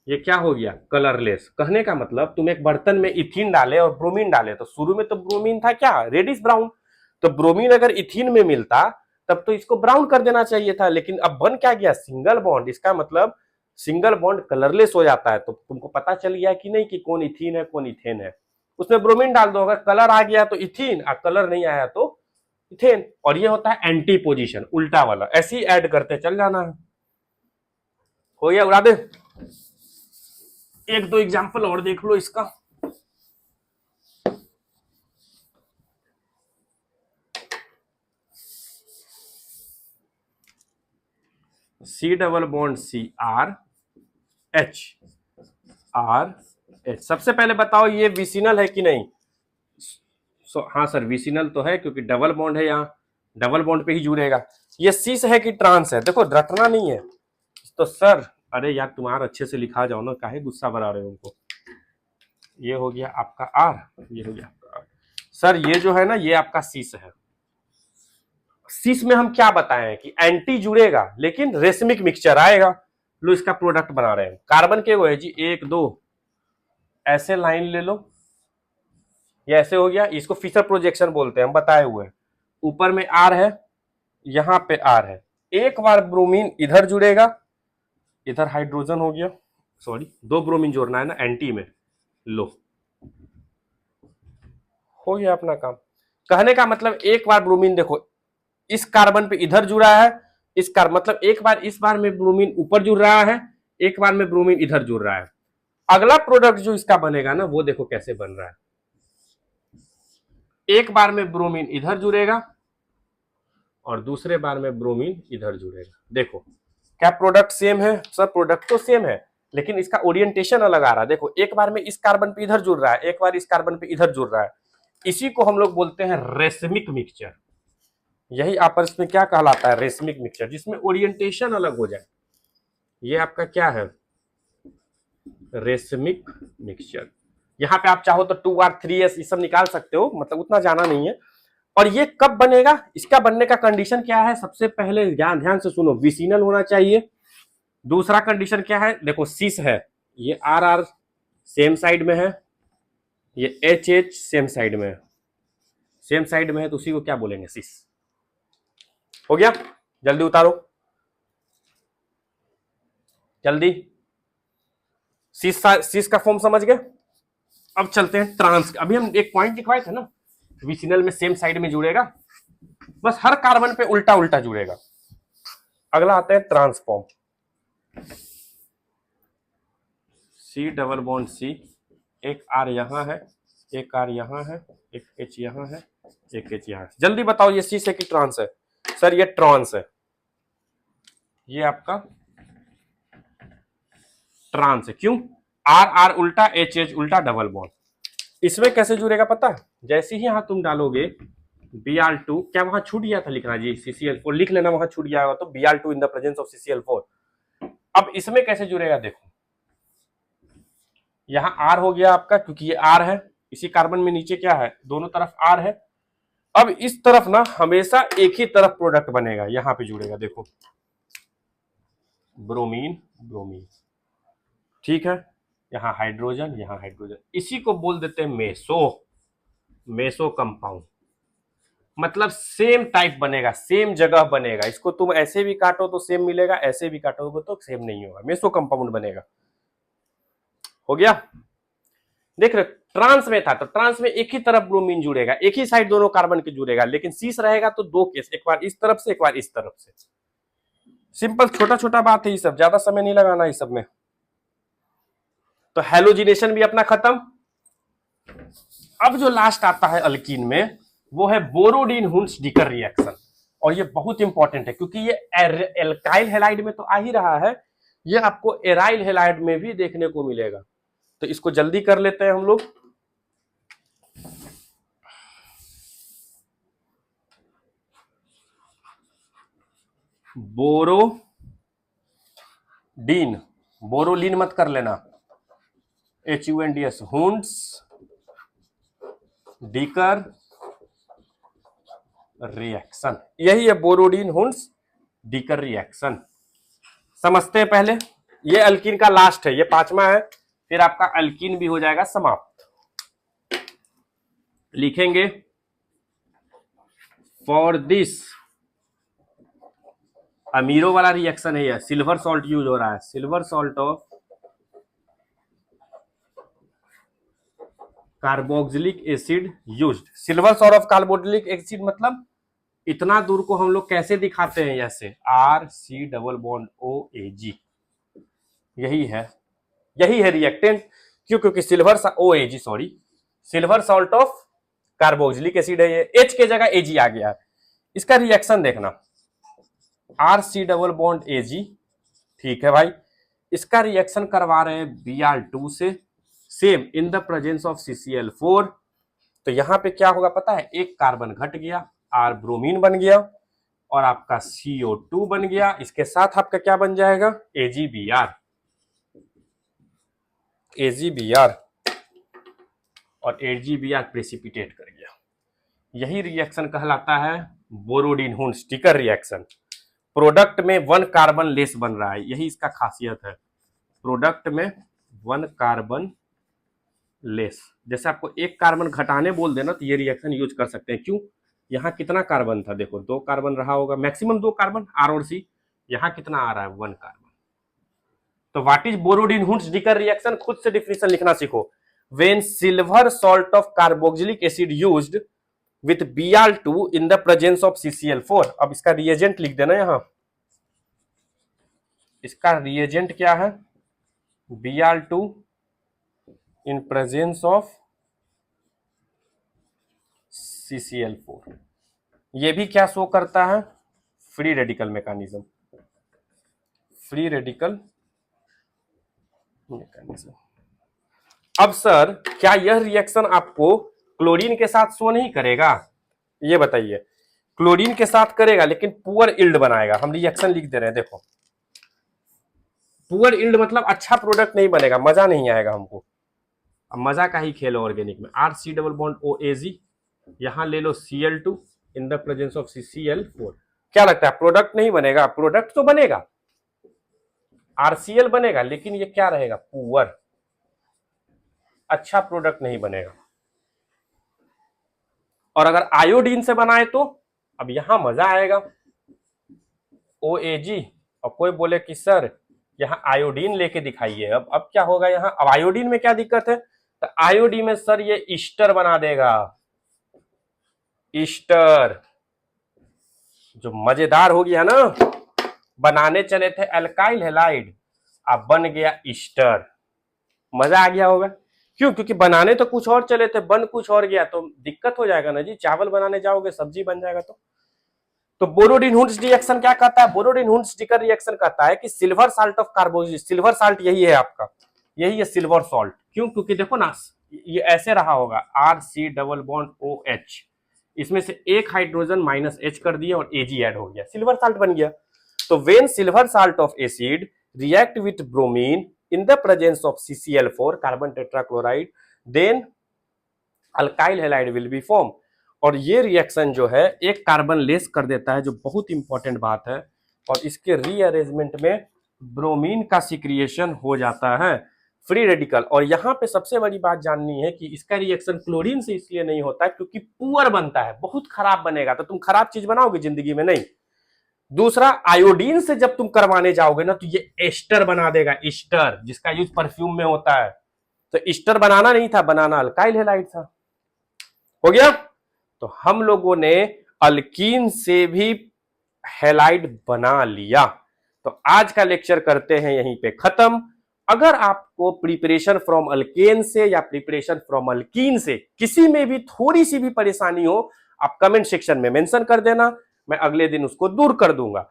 ये क्या हो गया, कलरलेस। कहने का मतलब तुम एक बर्तन में इथीन डाले और ब्रोमीन डाले, तो शुरू में तो ब्रोमीन था क्या, रेडिश ब्राउन। तो ब्रोमीन अगर इथीन में मिलता तब तो इसको ब्राउन कर देना चाहिए था, लेकिन अब बन क्या गया, सिंगल बॉन्ड। इसका मतलब सिंगल बॉन्ड कलरलेस हो जाता है। तो तुमको पता चल गया कि नहीं कि कौन इथीन है कौन इथेन है। उसमें ब्रोमीन डाल दो, अगर कलर आ गया तो इथीन, और कलर नहीं आया तो इथेन। और ये होता है एंटी पोजीशन, उल्टा वाला। ऐसे ही ऐड करते चल जाना है। हो गया, उड़ा दे। एक दो एग्जाम्पल और देख लो इसका। C double bond C R H, R H. सबसे पहले बताओ ये विसिनल है कि नहीं। हाँ सर विसिनल तो है, क्योंकि डबल बॉन्ड है, यहाँ डबल बॉन्ड पे ही जुड़ेगा। ये सीस है कि ट्रांस है, देखो रटना नहीं है। तो सर, अरे यार तुम्हारा अच्छे से लिखा जाओ ना, काहे गुस्सा बना रहे हो उनको। ये हो गया आपका आर, ये हो गया आपका आर। सर ये जो है ना, ये आपका सीस है। सीस में हम क्या बताएं कि एंटी जुड़ेगा लेकिन रेशमिक मिक्सचर आएगा। लो इसका प्रोडक्ट बना रहे हैं। कार्बन के वो है जी 1 2, ऐसे लाइन ले लो, ये ऐसे हो गया। इसको फिशर प्रोजेक्शन बोलते हैं, हम बताए हुए हैं। ऊपर में आर है, यहां पे आर है। एक बार ब्रोमीन इधर जुड़ेगा, इधर हाइड्रोजन हो गया, सॉरी 2 ब्रोमीन जोड़ना है ना एंटी में। लो हो गया अपना काम। कहने का मतलब एक बार ब्रोमीन देखो इस कार्बन पे इधर जुड़ा है, इस कार्बन मतलब एक बार इस बार में ब्रोमीन ऊपर जुड़ रहा है, एक बार में ब्रोमीन इधर जुड़ रहा है। अगला प्रोडक्ट जो इसका बनेगा ना, वो देखो कैसे बन रहा है। एक बार में ब्रोमीन इधर जुड़ेगा और दूसरे बार में ब्रोमीन इधर जुड़ेगा। देखो क्या प्रोडक्ट सेम है, सर प्रोडक्ट तो सेम है लेकिन इसका ओरिएंटेशन अलग आ रहा है। देखो एक बार में इस कार्बन पे इधर जुड़ रहा है, एक बार इस कार्बन पे इधर जुड़ रहा है। इसी को हम लोग बोलते हैं रेशमिक मिक्सचर। यही आपस में क्या कहलाता है, रेशमिक मिक्सचर, जिसमें ओरिएंटेशन अलग हो जाए। ये आपका क्या है, रेशमिक मिक्सचर। यहाँ पे आप चाहो तो 2R 3S ये सब निकाल सकते हो, मतलब उतना जाना नहीं है। और ये कब बनेगा, इसका बनने का कंडीशन क्या है, सबसे पहले ध्यान से सुनो, विसिनल होना चाहिए। दूसरा कंडीशन क्या है, देखो सिस है, ये RR सेम साइड में है, ये HH सेम साइड में है। सेम साइड में है तो उसी को क्या बोलेंगे, सिस। हो गया, जल्दी उतारो जल्दी। सिस का फॉर्म समझ गए। अब चलते हैं ट्रांस। अभी हम एक पॉइंट लिखवाए थे ना, विसिनल में सेम साइड में जुड़ेगा, बस हर कार्बन पे उल्टा उल्टा जुड़ेगा। अगला आता है transform. C double bond C, एक आर यहां है, एक आर यहां है, एक एच यहां है, एक एच यहां है। जल्दी बताओ ये सी है कि ट्रांस है। सर ये ट्रांस है, ये आपका ट्रांस है। क्यों, आर आर उल्टा, एच एच उल्टा, डबल बॉन्ड। इसमें कैसे जुड़ेगा पता है, जैसे ही यहां तुम डालोगे Br2, क्या वहां छूट गया था लिखना जी, CCl4 लिख लेना, वहां छूट गया होगा तो Br2 in the presence of CCl4। अब इसमें कैसे जुड़ेगा, देखो यहां R हो गया आपका, क्योंकि ये R है, इसी कार्बन में नीचे क्या है, दोनों तरफ R है। अब इस तरफ ना हमेशा एक ही तरफ प्रोडक्ट बनेगा, यहां पे जुड़ेगा, देखो ब्रोमीन ब्रोमीन, ठीक है, यहां हाइड्रोजन यहां हाइड्रोजन। इसी को बोल देते हैं मेसो, मेसो कंपाउंड। मतलब सेम टाइप बनेगा, सेम जगह बनेगा। इसको तुम ऐसे भी काटो तो सेम मिलेगा, ऐसे भी काटोगे तो सेम नहीं होगा, मेसो कंपाउंड बनेगा। हो गया, देख रहे ट्रांस में था तो ट्रांस में एक ही तरफ ब्रोमीन जुड़ेगा, एक ही साइड दोनों कार्बन के जुड़ेगा। लेकिन सीस रहेगा तो 2 केस, एक बार इस तरफ से एक बार इस तरफ से। सिंपल छोटा छोटा बात है, ये सब ज्यादा समय नहीं लगाना इस सब में। तो हेलोजिनेशन भी अपना खत्म। अब जो लास्ट आता है अल्कीन में, वो है बोरोडीन हुंस डिकर रिएक्शन। और ये बहुत इंपॉर्टेंट है, क्योंकि ये एल्काइल हैलाइड में तो आ ही रहा है, ये आपको एराइल हेलाइड में भी देखने को मिलेगा। तो इसको जल्दी कर लेते हैं हम लोग। बोरोडीन, बोरोलीन मत कर लेना, HUNDS, हुंड्स डीकर रिएक्शन, यही है बोरोडीन हुंड्स डीकर रिएक्शन। समझते हैं पहले, ये अल्कीन का लास्ट है, ये 5वां है, फिर आपका अल्कीन भी हो जाएगा समाप्त। लिखेंगे फॉर दिस, अमीरो वाला रिएक्शन है ये, सिल्वर सॉल्ट यूज हो रहा है, silver salt of carboxylic acid used. Silver salt of carboxylic acid मतलब इतना दूर को हम लोग कैसे दिखाते हैं, ऐसे RC डबल बॉन्ड OAG, यही है रिएक्टेंट। क्यों? क्योंकि OAG sorry, silver salt of carboxylic acid है ये, H के जगह AG आ गया है। इसका रिएक्शन देखना, RC डबल बॉन्ड AG, ठीक है भाई, इसका रिएक्शन करवा रहे हैं Br2 से, same in the presence of CCl4। तो यहां पे क्या होगा पता है, एक कार्बन घट गया, R ब्रोमीन बन गया और आपका CO2 बन गया। इसके साथ आपका क्या बन जाएगा, AgBr, और AgBr प्रेसिपिटेट कर गया। यही रिएक्शन कहलाता है Borodin Hunsdiecker reaction. Product में 1 कार्बन लेस बन रहा है, यही इसका खासियत है, प्रोडक्ट में 1 कार्बन लेस। जैसे आपको 1 कार्बन घटाने बोल देना तो ये रिएक्शन यूज कर सकते हैं। क्यों? यहाँ कितना कार्बन था, देखो 2 कार्बन रहा होगा, मैक्सिमम 2 कार्बन R और C, यहाँ कितना आ रहा है 1 कार्बन। तो what is Borodin Hunsdiecker reaction, खुद से डिफिनेशन लिखना सीखो। When silver salt of carboxylic acid used with Br2 in the presence of CCl4। अब इसका रिएजेंट लिख देना यहां, इसका रिएजेंट क्या है, Br2 in presence of CCl4। ये भी क्या शो करता है, free radical mechanism, free radical mechanism. अब सर क्या यह रिएक्शन आपको क्लोरीन के साथ शो नहीं करेगा, ये बताइए। क्लोरीन के साथ करेगा लेकिन पुअर इल्ड बनाएगा। हम रिएक्शन लिख दे रहे हैं, देखो पुअर इल्ड मतलब अच्छा प्रोडक्ट नहीं बनेगा, मजा नहीं आएगा हमको। अब मजा का ही खेल ऑर्गेनिक में। RC डबल बॉन्ड OAG, यहां ले लो Cl2 in the presence of CCl4। क्या लगता है प्रोडक्ट नहीं बनेगा? प्रोडक्ट तो बनेगा, RCl बनेगा, लेकिन ये क्या रहेगा, पुअर, अच्छा प्रोडक्ट नहीं बनेगा। और अगर आयोडीन से बनाए तो अब यहां मजा आएगा, OAG, और कोई बोले कि सर यहां आयोडीन लेके दिखाइए। अब क्या होगा यहां, अब आयोडीन में क्या दिक्कत है, तो आयोडीन में सर ये ईस्टर बना देगा, ईस्टर जो मजेदार हो गया ना। बनाने चले थे अल्काइल हैलाइड, अब बन गया ईस्टर, मजा आ गया होगा। क्यों? क्योंकि बनाने तो कुछ और चले थे, बन कुछ और गया, तो दिक्कत हो जाएगा ना जी। चावल बनाने जाओगे सब्जी बन जाएगा। तो बोरोडीन हुंड्स रिएक्शन क्या कहता है, बोरोडीन हुंड्स डीकर रिएक्शन कहता है कि silver salt of carboxylic, silver salt यही है आपका, यही है सिल्वर सॉल्ट। क्यों? क्योंकि देखो ना ये ऐसे रहा होगा, RC डबल बॉन्ड OH, इसमें से एक हाइड्रोजन -H कर दिया और Ag ऐड हो गया, सिल्वर साल्ट बन गया। तो when silver salt of acid react with bromine in the presence of CCl4 carbon tetrachloride, then alkyl halide will be form. और ये रिएक्शन जो है एक कार्बन लेस कर देता है, जो बहुत इंपॉर्टेंट बात है, और इसके रीअरेंजमेंट में ब्रोमीन का सिक्रिएशन हो जाता है, फ्री रेडिकल। और यहाँ पे सबसे बड़ी बात जाननी है कि इसका रिएक्शन क्लोरीन से इसलिए नहीं होता है क्योंकि पुअर बनता है, बहुत खराब बनेगा। तो तुम खराब चीज बनाओगे जिंदगी में नहीं। दूसरा, आयोडीन से जब तुम करवाने जाओगे ना तो ये एस्टर बना देगा, ईस्टर, जिसका यूज परफ्यूम में होता है। तो ईस्टर बनाना नहीं था, बनाना अल्काइल हैलाइड था। हो गया? तो हम लोगों ने अल्कीन से भी हैलाइड बना लिया। तो आज का लेक्चर करते हैं यहीं पे खत्म। अगर आपको प्रिपरेशन फ्रॉम अल्केन से या प्रिपरेशन फ्रॉम अल्कीन से किसी में भी थोड़ी सी भी परेशानी हो, आप कमेंट सेक्शन में मेंशन कर देना, मैं अगले दिन उसको दूर कर दूंगा।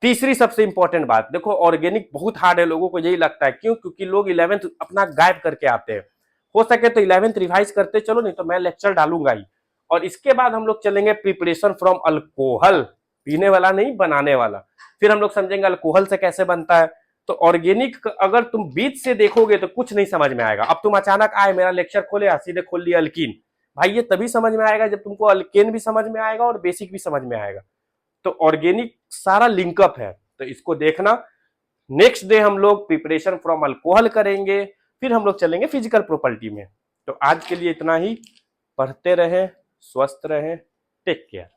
तीसरी सबसे इंपॉर्टेंट बात, देखो ऑर्गेनिक बहुत हार्ड है, लोगों को यही लगता है, क्यों? क्योंकि लोग 11th अपना गायब करके आते हैं। हो सके तो 11th रिवाइज करते चलो, नहीं तो मैं लेक्चर डालूंगा ही। और इसके बाद हम लोग चलेंगे प्रिपरेशन फ्रॉम अल्कोहल, पीने वाला नहीं बनाने वाला। फिर हम लोग समझेंगे अल्कोहल से कैसे बनता है। तो ऑर्गेनिक अगर तुम बीच से देखोगे तो कुछ नहीं समझ में आएगा। अब तुम अचानक आए, मेरा लेक्चर खोले, सीधे खोल लिया अल्कीन, भाई ये तभी समझ में आएगा जब तुमको अल्केन भी समझ में आएगा और बेसिक भी समझ में आएगा। तो ऑर्गेनिक सारा लिंकअप है, तो इसको देखना। नेक्स्ट डे हम लोग प्रिपरेशन फ्रॉम अल्कोहल करेंगे, फिर हम लोग चलेंगे फिजिकल प्रॉपर्टी में। तो आज के लिए इतना ही, पढ़ते रहें, स्वस्थ रहें, टेक केयर।